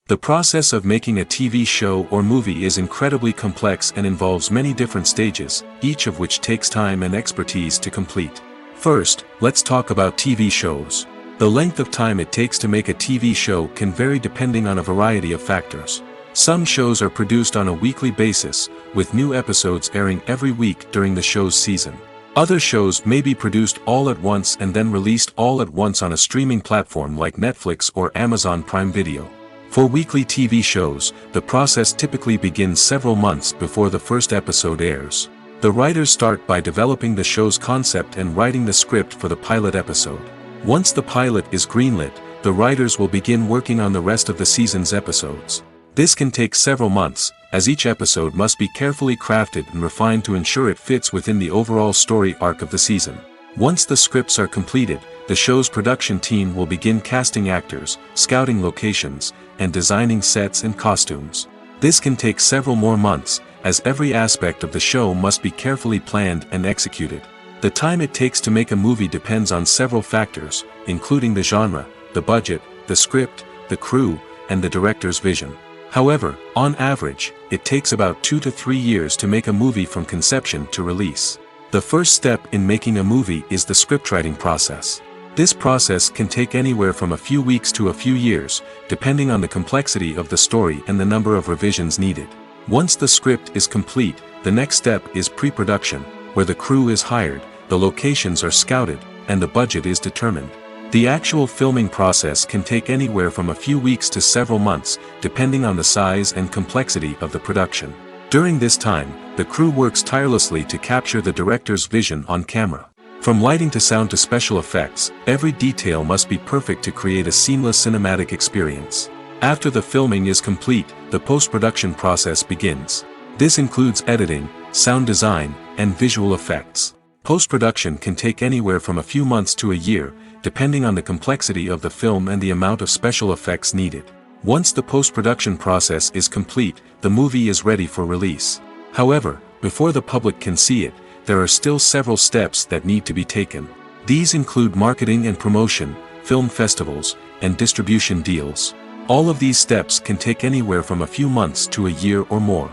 The process of making a TV show or movie is incredibly complex and involves many different stages, each of which takes time and expertise to complete. First, let's talk about TV shows. The length of time it takes to make a TV show can vary depending on a variety of factors. Some shows are produced on a weekly basis, with new episodes airing every week during the show's season. Other shows may be produced all at once and then released all at once on a streaming platform like Netflix or Amazon Prime Video. For weekly TV shows, the process typically begins several months before the first episode airs. The writers start by developing the show's concept and writing the script for the pilot episode. Once the pilot is greenlit, the writers will begin working on the rest of the season's episodes. This can take several months, as each episode must be carefully crafted and refined to ensure it fits within the overall story arc of the season. Once the scripts are completed, the show's production team will begin casting actors, scouting locations, and designing sets and costumes. This can take several more months, as every aspect of the show must be carefully planned and executed. The time it takes to make a movie depends on several factors, including the genre, the budget, the script, the crew, and the director's vision. However, on average, it takes about 2 to 3 years to make a movie from conception to release. The first step in making a movie is the scriptwriting process. This process can take anywhere from a few weeks to a few years, depending on the complexity of the story and the number of revisions needed. Once the script is complete, the next step is pre-production, where the crew is hired, the locations are scouted, and the budget is determined. The actual filming process can take anywhere from a few weeks to several months, depending on the size and complexity of the production. During this time, the crew works tirelessly to capture the director's vision on camera. From lighting to sound to special effects, every detail must be perfect to create a seamless cinematic experience. After the filming is complete, the post-production process begins. This includes editing, sound design, and visual effects. Post-production can take anywhere from a few months to a year, depending on the complexity of the film and the amount of special effects needed. Once the post-production process is complete, the movie is ready for release. However, before the public can see it, there are still several steps that need to be taken. These include marketing and promotion, film festivals, and distribution deals. All of these steps can take anywhere from a few months to a year or more.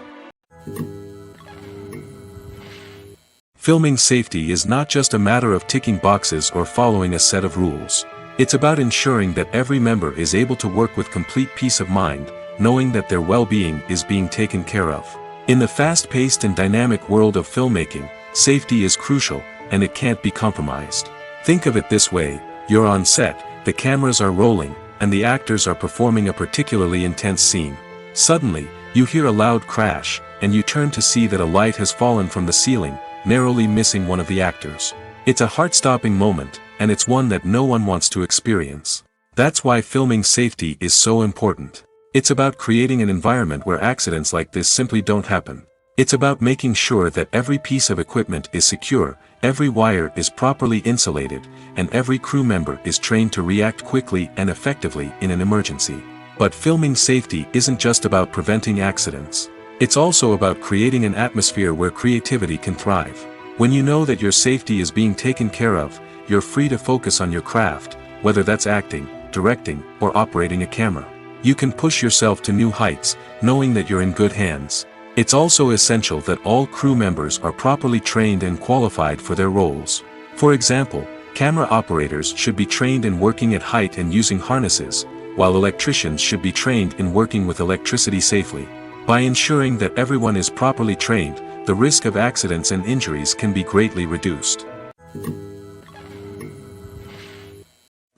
Filming safety is not just a matter of ticking boxes or following a set of rules. It's about ensuring that every member is able to work with complete peace of mind, knowing that their well-being is being taken care of. In the fast-paced and dynamic world of filmmaking, safety is crucial, and it can't be compromised. Think of it this way: you're on set, the cameras are rolling, and the actors are performing a particularly intense scene. Suddenly, you hear a loud crash, and you turn to see that a light has fallen from the ceiling, narrowly missing one of the actors. It's a heart-stopping moment, and it's one that no one wants to experience. That's why filming safety is so important. It's about creating an environment where accidents like this simply don't happen. It's about making sure that every piece of equipment is secure, every wire is properly insulated, and every crew member is trained to react quickly and effectively in an emergency. But filming safety isn't just about preventing accidents. It's also about creating an atmosphere where creativity can thrive. When you know that your safety is being taken care of, you're free to focus on your craft, whether that's acting, directing, or operating a camera. You can push yourself to new heights, knowing that you're in good hands. It's also essential that all crew members are properly trained and qualified for their roles. For example, camera operators should be trained in working at height and using harnesses, while electricians should be trained in working with electricity safely. By ensuring that everyone is properly trained, the risk of accidents and injuries can be greatly reduced.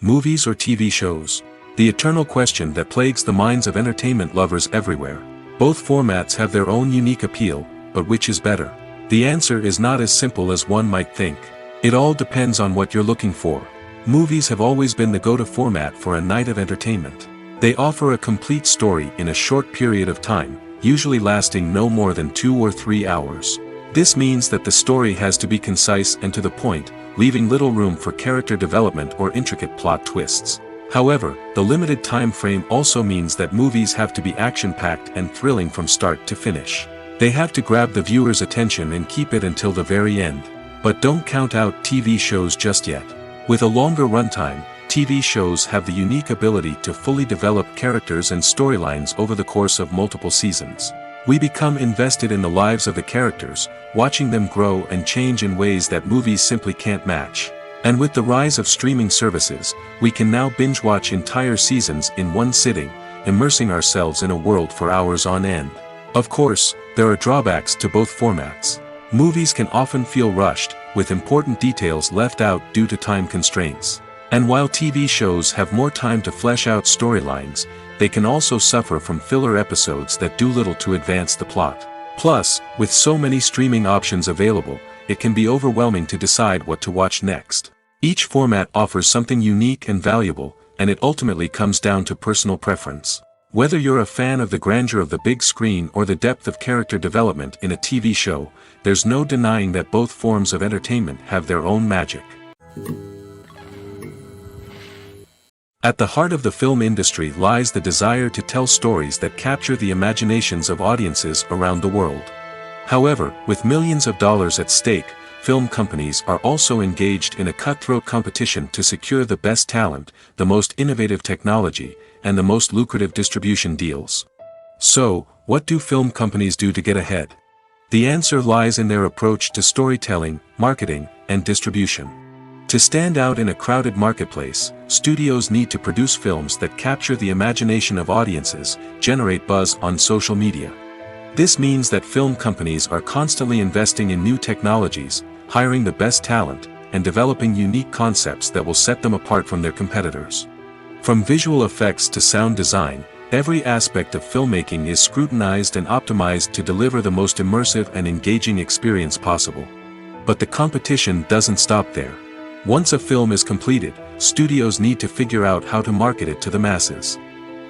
Movies or TV shows? The eternal question that plagues the minds of entertainment lovers everywhere. Both formats have their own unique appeal, but which is better? The answer is not as simple as one might think. It all depends on what you're looking for. Movies have always been the go-to format for a night of entertainment. They offer a complete story in a short period of time, usually lasting no more than 2 or 3 hours. This means that the story has to be concise and to the point, leaving little room for character development or intricate plot twists. However, the limited time frame also means that movies have to be action-packed and thrilling from start to finish. They have to grab the viewer's attention and keep it until the very end. But don't count out TV shows just yet. With a longer runtime, TV shows have the unique ability to fully develop characters and storylines over the course of multiple seasons. We become invested in the lives of the characters, watching them grow and change in ways that movies simply can't match. And with the rise of streaming services, we can now binge-watch entire seasons in one sitting, immersing ourselves in a world for hours on end. Of course, there are drawbacks to both formats. Movies can often feel rushed, with important details left out due to time constraints. And while TV shows have more time to flesh out storylines, they can also suffer from filler episodes that do little to advance the plot. Plus, with so many streaming options available, it can be overwhelming to decide what to watch next. Each format offers something unique and valuable, and it ultimately comes down to personal preference. Whether you're a fan of the grandeur of the big screen or the depth of character development in a TV show, there's no denying that both forms of entertainment have their own magic. At the heart of the film industry lies the desire to tell stories that capture the imaginations of audiences around the world. However, with millions of dollars at stake, film companies are also engaged in a cutthroat competition to secure the best talent, the most innovative technology, and the most lucrative distribution deals. So, what do film companies do to get ahead? The answer lies in their approach to storytelling, marketing, and distribution. To stand out in a crowded marketplace, studios need to produce films that capture the imagination of audiences, generate buzz on social media. This means that film companies are constantly investing in new technologies, hiring the best talent, and developing unique concepts that will set them apart from their competitors. From visual effects to sound design, every aspect of filmmaking is scrutinized and optimized to deliver the most immersive and engaging experience possible. But the competition doesn't stop there. Once a film is completed, studios need to figure out how to market it to the masses.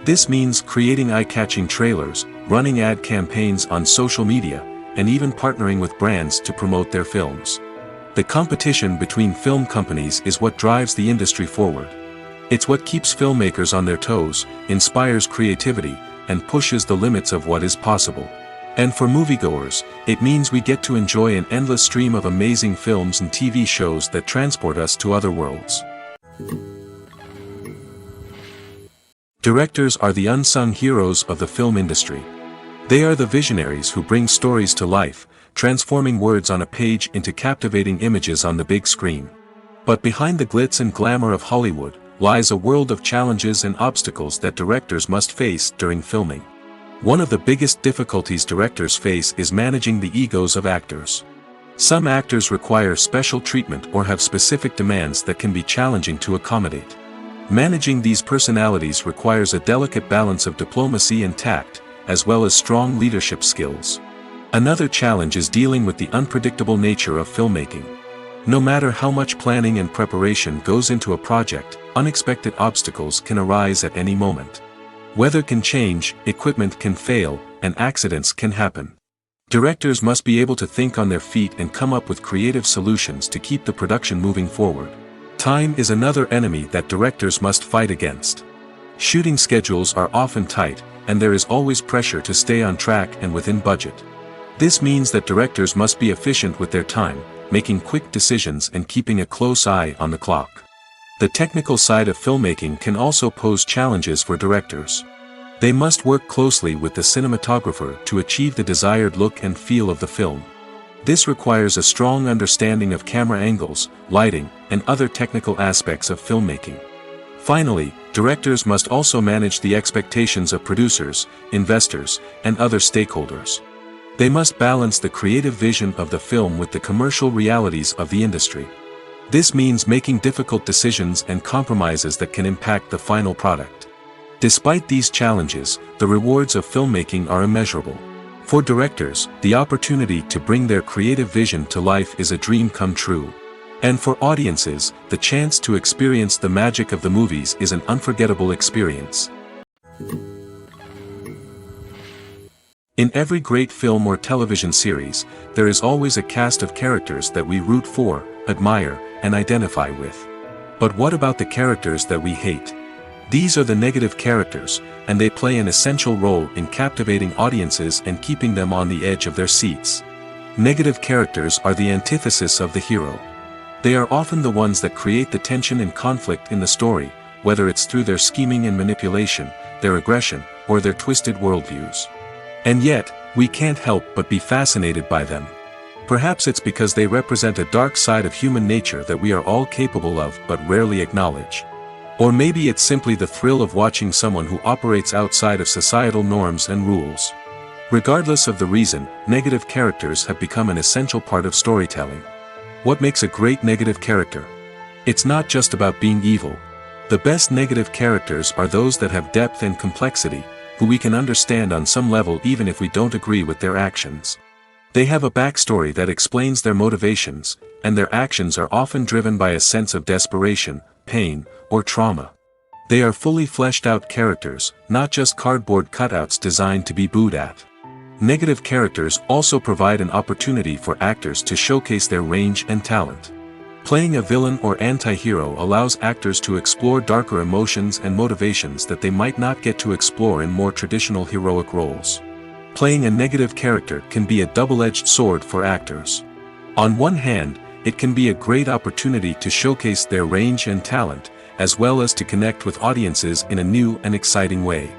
This means creating eye-catching trailers, running ad campaigns on social media, and even partnering with brands to promote their films. The competition between film companies is what drives the industry forward. It's what keeps filmmakers on their toes, inspires creativity, and pushes the limits of what is possible. And for moviegoers, it means we get to enjoy an endless stream of amazing films and TV shows that transport us to other worlds. Directors are the unsung heroes of the film industry. They are the visionaries who bring stories to life, transforming words on a page into captivating images on the big screen. But behind the glitz and glamour of Hollywood, lies a world of challenges and obstacles that directors must face during filming. One of the biggest difficulties directors face is managing the egos of actors. Some actors require special treatment or have specific demands that can be challenging to accommodate. Managing these personalities requires a delicate balance of diplomacy and tact, as well as strong leadership skills. Another challenge is dealing with the unpredictable nature of filmmaking. No matter how much planning and preparation goes into a project, unexpected obstacles can arise at any moment. Weather can change, equipment can fail, and accidents can happen. Directors must be able to think on their feet and come up with creative solutions to keep the production moving forward. Time is another enemy that directors must fight against. Shooting schedules are often tight, and there is always pressure to stay on track and within budget. This means that directors must be efficient with their time, making quick decisions and keeping a close eye on the clock. The technical side of filmmaking can also pose challenges for directors. They must work closely with the cinematographer to achieve the desired look and feel of the film. This requires a strong understanding of camera angles, lighting, and other technical aspects of filmmaking. Finally, directors must also manage the expectations of producers, investors, and other stakeholders. They must balance the creative vision of the film with the commercial realities of the industry. This means making difficult decisions and compromises that can impact the final product. Despite these challenges, the rewards of filmmaking are immeasurable. For directors, the opportunity to bring their creative vision to life is a dream come true. And for audiences, the chance to experience the magic of the movies is an unforgettable experience. In every great film or television series, there is always a cast of characters that we root for, admire, and identify with. But what about the characters that we hate? These are the negative characters, and they play an essential role in captivating audiences and keeping them on the edge of their seats. Negative characters are the antithesis of the hero. They are often the ones that create the tension and conflict in the story, whether it's through their scheming and manipulation, their aggression, or their twisted worldviews. And yet, we can't help but be fascinated by them. Perhaps it's because they represent a dark side of human nature that we are all capable of but rarely acknowledge. Or maybe it's simply the thrill of watching someone who operates outside of societal norms and rules. Regardless of the reason, negative characters have become an essential part of storytelling. What makes a great negative character? It's not just about being evil. The best negative characters are those that have depth and complexity, who we can understand on some level even if we don't agree with their actions. They have a backstory that explains their motivations, and their actions are often driven by a sense of desperation, pain, or trauma. They are fully fleshed out characters, not just cardboard cutouts designed to be booed at. Negative characters also provide an opportunity for actors to showcase their range and talent. Playing a villain or anti-hero allows actors to explore darker emotions and motivations that they might not get to explore in more traditional heroic roles. Playing a negative character can be a double-edged sword for actors. On one hand, it can be a great opportunity to showcase their range and talent, as well as to connect with audiences in a new and exciting way.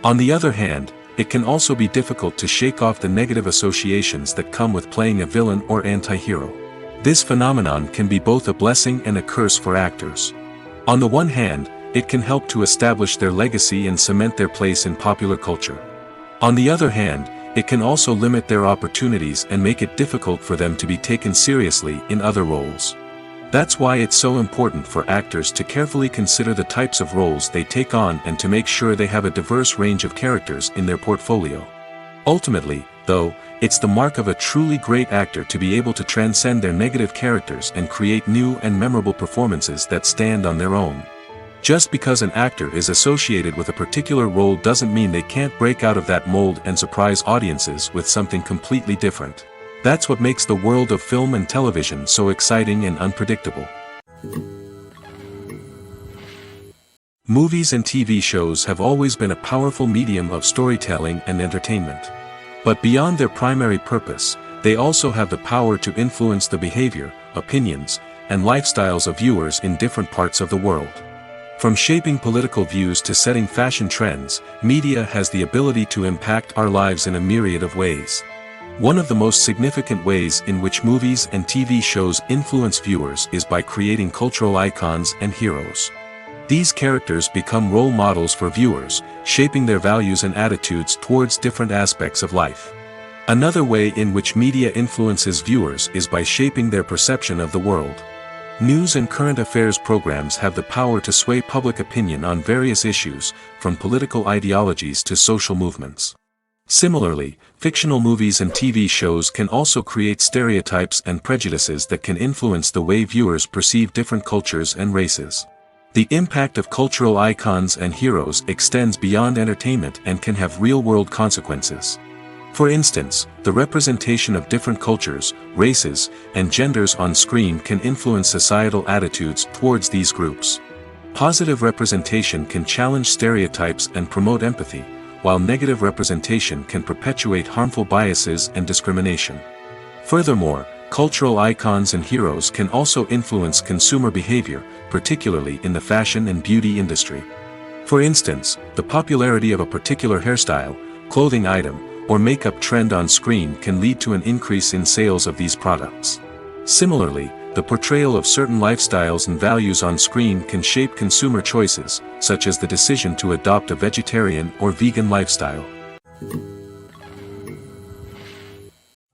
On the other hand, it can also be difficult to shake off the negative associations that come with playing a villain or anti-hero. This phenomenon can be both a blessing and a curse for actors. On the one hand, it can help to establish their legacy and cement their place in popular culture. On the other hand, it can also limit their opportunities and make it difficult for them to be taken seriously in other roles. That's why it's so important for actors to carefully consider the types of roles they take on and to make sure they have a diverse range of characters in their portfolio. Ultimately, though, it's the mark of a truly great actor to be able to transcend their negative characters and create new and memorable performances that stand on their own. Just because an actor is associated with a particular role doesn't mean they can't break out of that mold and surprise audiences with something completely different. That's what makes the world of film and television so exciting and unpredictable. Movies and TV shows have always been a powerful medium of storytelling and entertainment. But beyond their primary purpose, they also have the power to influence the behavior, opinions, and lifestyles of viewers in different parts of the world. From shaping political views to setting fashion trends, media has the ability to impact our lives in a myriad of ways. One of the most significant ways in which movies and TV shows influence viewers is by creating cultural icons and heroes. These characters become role models for viewers, shaping their values and attitudes towards different aspects of life. Another way in which media influences viewers is by shaping their perception of the world. News and current affairs programs have the power to sway public opinion on various issues, from political ideologies to social movements. Similarly, fictional movies and TV shows can also create stereotypes and prejudices that can influence the way viewers perceive different cultures and races. The impact of cultural icons and heroes extends beyond entertainment and can have real-world consequences. For instance, the representation of different cultures, races, and genders on screen can influence societal attitudes towards these groups. Positive representation can challenge stereotypes and promote empathy, while negative representation can perpetuate harmful biases and discrimination. Furthermore, cultural icons and heroes can also influence consumer behavior, particularly in the fashion and beauty industry. For instance, the popularity of a particular hairstyle, clothing item, or makeup trend on screen can lead to an increase in sales of these products. Similarly, the portrayal of certain lifestyles and values on screen can shape consumer choices, such as the decision to adopt a vegetarian or vegan lifestyle.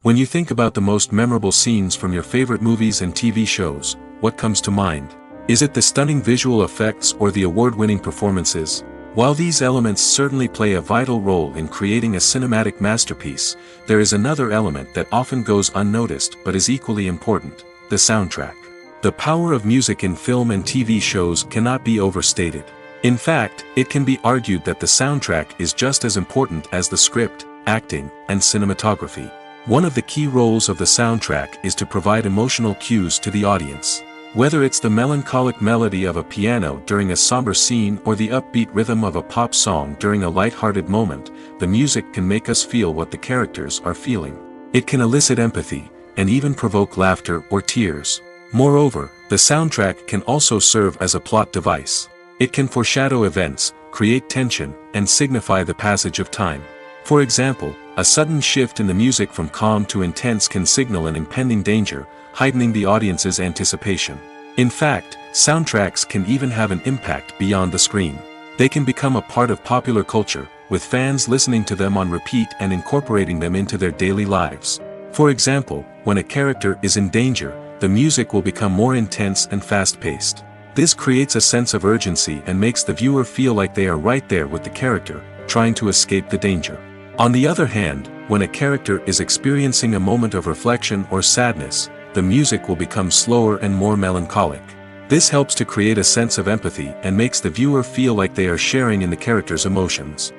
When you think about the most memorable scenes from your favorite movies and TV shows, what comes to mind? Is it the stunning visual effects or the award-winning performances? While these elements certainly play a vital role in creating a cinematic masterpiece, there is another element that often goes unnoticed but is equally important: the soundtrack. The power of music in film and TV shows cannot be overstated. In fact, it can be argued that the soundtrack is just as important as the script, acting, and cinematography. One of the key roles of the soundtrack is to provide emotional cues to the audience. Whether it's the melancholic melody of a piano during a somber scene or the upbeat rhythm of a pop song during a light-hearted moment, the music can make us feel what the characters are feeling. It can elicit empathy, and even provoke laughter or tears. Moreover, the soundtrack can also serve as a plot device. It can foreshadow events, create tension, and signify the passage of time. For example, a sudden shift in the music from calm to intense can signal an impending danger, heightening the audience's anticipation. In fact, soundtracks can even have an impact beyond the screen. They can become a part of popular culture, with fans listening to them on repeat and incorporating them into their daily lives. For example, when a character is in danger, the music will become more intense and fast-paced. This creates a sense of urgency and makes the viewer feel like they are right there with the character, trying to escape the danger. On the other hand, when a character is experiencing a moment of reflection or sadness, the music will become slower and more melancholic. This helps to create a sense of empathy and makes the viewer feel like they are sharing in the character's emotions.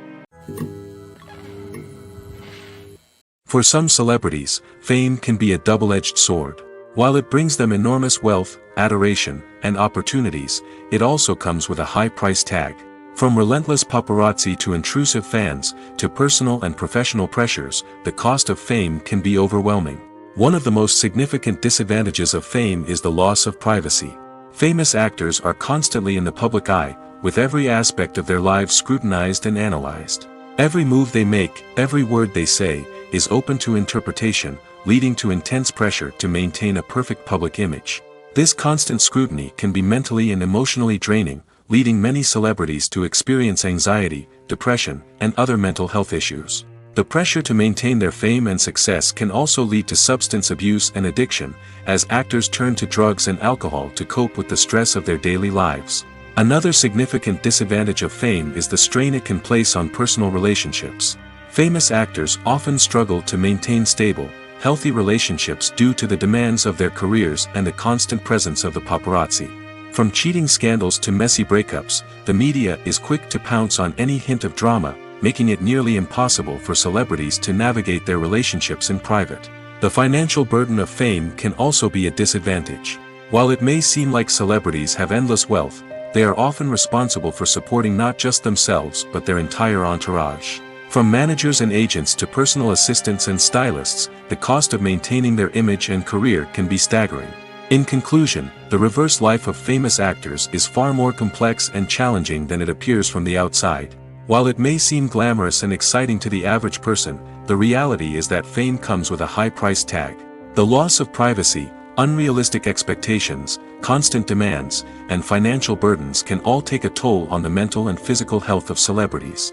For some celebrities, fame can be a double-edged sword. While it brings them enormous wealth, adoration, and opportunities, it also comes with a high price tag. From relentless paparazzi to intrusive fans, to personal and professional pressures, the cost of fame can be overwhelming. One of the most significant disadvantages of fame is the loss of privacy. Famous actors are constantly in the public eye, with every aspect of their lives scrutinized and analyzed. Every move they make, every word they say, is open to interpretation, leading to intense pressure to maintain a perfect public image. This constant scrutiny can be mentally and emotionally draining, leading many celebrities to experience anxiety, depression, and other mental health issues. The pressure to maintain their fame and success can also lead to substance abuse and addiction, as actors turn to drugs and alcohol to cope with the stress of their daily lives. Another significant disadvantage of fame is the strain it can place on personal relationships. Famous actors often struggle to maintain stable, healthy relationships due to the demands of their careers and the constant presence of the paparazzi. From cheating scandals to messy breakups, the media is quick to pounce on any hint of drama, making it nearly impossible for celebrities to navigate their relationships in private. The financial burden of fame can also be a disadvantage. While it may seem like celebrities have endless wealth, they are often responsible for supporting not just themselves but their entire entourage. From managers and agents to personal assistants and stylists, the cost of maintaining their image and career can be staggering. In conclusion, the reverse life of famous actors is far more complex and challenging than it appears from the outside. While it may seem glamorous and exciting to the average person, the reality is that fame comes with a high price tag. The loss of privacy, unrealistic expectations, constant demands, and financial burdens can all take a toll on the mental and physical health of celebrities.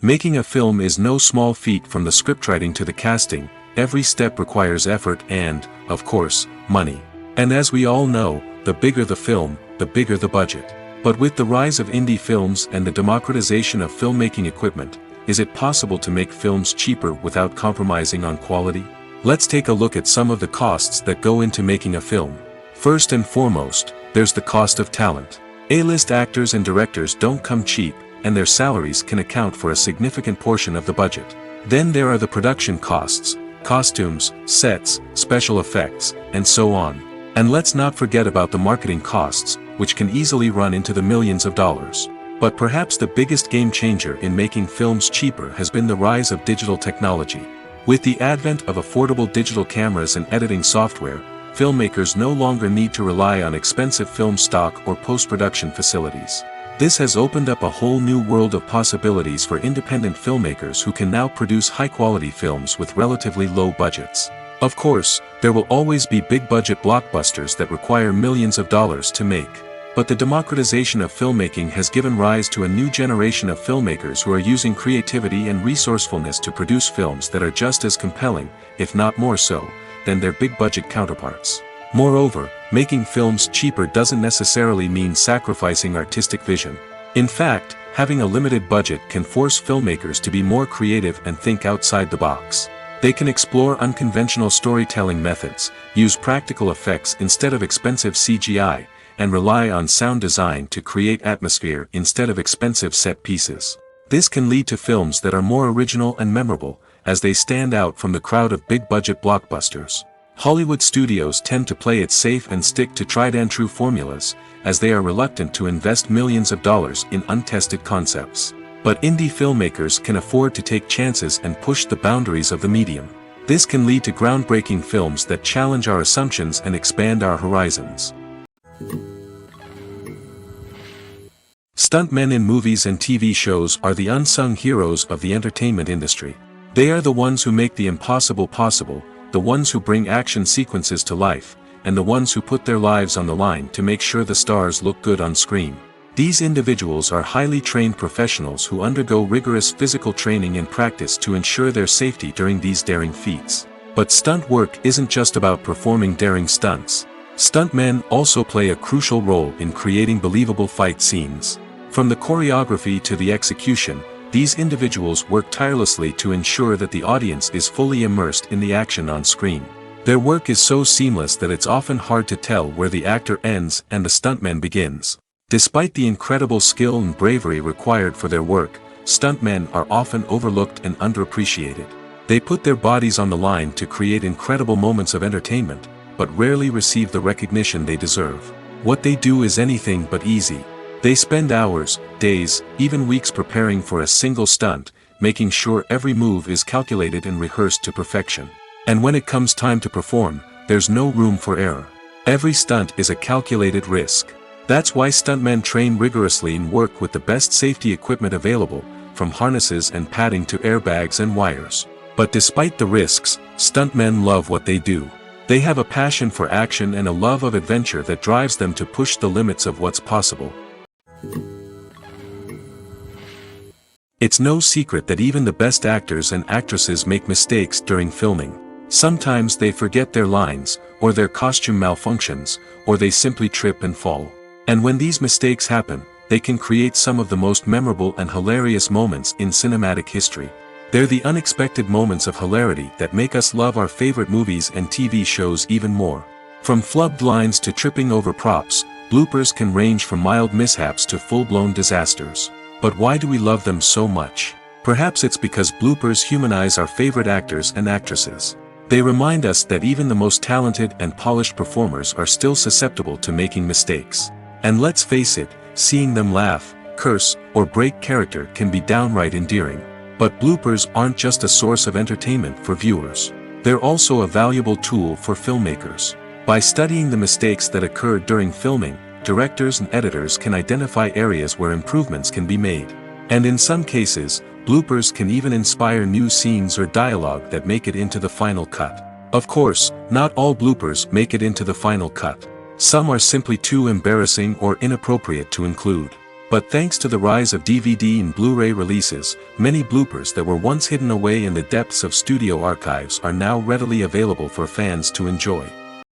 Making a film is no small feat. From the scriptwriting to the casting, every step requires effort and, of course, money. And as we all know, the bigger the film, the bigger the budget. But with the rise of indie films and the democratization of filmmaking equipment, is it possible to make films cheaper without compromising on quality? Let's take a look at some of the costs that go into making a film. First and foremost, there's the cost of talent. A-list actors and directors don't come cheap, and their salaries can account for a significant portion of the budget. Then there are the production costs, costumes, sets, special effects, and so on. And let's not forget about the marketing costs, which can easily run into the millions of dollars. But perhaps the biggest game changer in making films cheaper has been the rise of digital technology. With the advent of affordable digital cameras and editing software, filmmakers no longer need to rely on expensive film stock or post-production facilities. This has opened up a whole new world of possibilities for independent filmmakers who can now produce high-quality films with relatively low budgets. Of course, there will always be big-budget blockbusters that require millions of dollars to make. But the democratization of filmmaking has given rise to a new generation of filmmakers who are using creativity and resourcefulness to produce films that are just as compelling, if not more so, than their big-budget counterparts. Moreover, making films cheaper doesn't necessarily mean sacrificing artistic vision. In fact, having a limited budget can force filmmakers to be more creative and think outside the box. They can explore unconventional storytelling methods, use practical effects instead of expensive CGI, and rely on sound design to create atmosphere instead of expensive set pieces. This can lead to films that are more original and memorable, as they stand out from the crowd of big-budget blockbusters. Hollywood studios tend to play it safe and stick to tried-and-true formulas, as they are reluctant to invest millions of dollars in untested concepts. But indie filmmakers can afford to take chances and push the boundaries of the medium. This can lead to groundbreaking films that challenge our assumptions and expand our horizons. Stuntmen in movies and TV shows are the unsung heroes of the entertainment industry. They are the ones who make the impossible possible, the ones who bring action sequences to life, and the ones who put their lives on the line to make sure the stars look good on screen. These individuals are highly trained professionals who undergo rigorous physical training and practice to ensure their safety during these daring feats. But stunt work isn't just about performing daring stunts. Stuntmen also play a crucial role in creating believable fight scenes. From the choreography to the execution, these individuals work tirelessly to ensure that the audience is fully immersed in the action on screen. Their work is so seamless that it's often hard to tell where the actor ends and the stuntman begins. Despite the incredible skill and bravery required for their work, stuntmen are often overlooked and underappreciated. They put their bodies on the line to create incredible moments of entertainment, but rarely receive the recognition they deserve. What they do is anything but easy. They spend hours, days, even weeks preparing for a single stunt, making sure every move is calculated and rehearsed to perfection. And when it comes time to perform, there's no room for error. Every stunt is a calculated risk. That's why stuntmen train rigorously and work with the best safety equipment available, from harnesses and padding to airbags and wires. But despite the risks, stuntmen love what they do. They have a passion for action and a love of adventure that drives them to push the limits of what's possible. It's no secret that even the best actors and actresses make mistakes during filming. Sometimes they forget their lines, or their costume malfunctions, or they simply trip and fall. And when these mistakes happen, they can create some of the most memorable and hilarious moments in cinematic history. They're the unexpected moments of hilarity that make us love our favorite movies and TV shows even more. From flubbed lines to tripping over props, bloopers can range from mild mishaps to full-blown disasters. But why do we love them so much? Perhaps it's because bloopers humanize our favorite actors and actresses. They remind us that even the most talented and polished performers are still susceptible to making mistakes. And let's face it, seeing them laugh, curse, or break character can be downright endearing. But bloopers aren't just a source of entertainment for viewers. They're also a valuable tool for filmmakers. By studying the mistakes that occur during filming, directors and editors can identify areas where improvements can be made. And in some cases, bloopers can even inspire new scenes or dialogue that make it into the final cut. Of course, not all bloopers make it into the final cut. Some are simply too embarrassing or inappropriate to include. But thanks to the rise of DVD and Blu-ray releases, many bloopers that were once hidden away in the depths of studio archives are now readily available for fans to enjoy.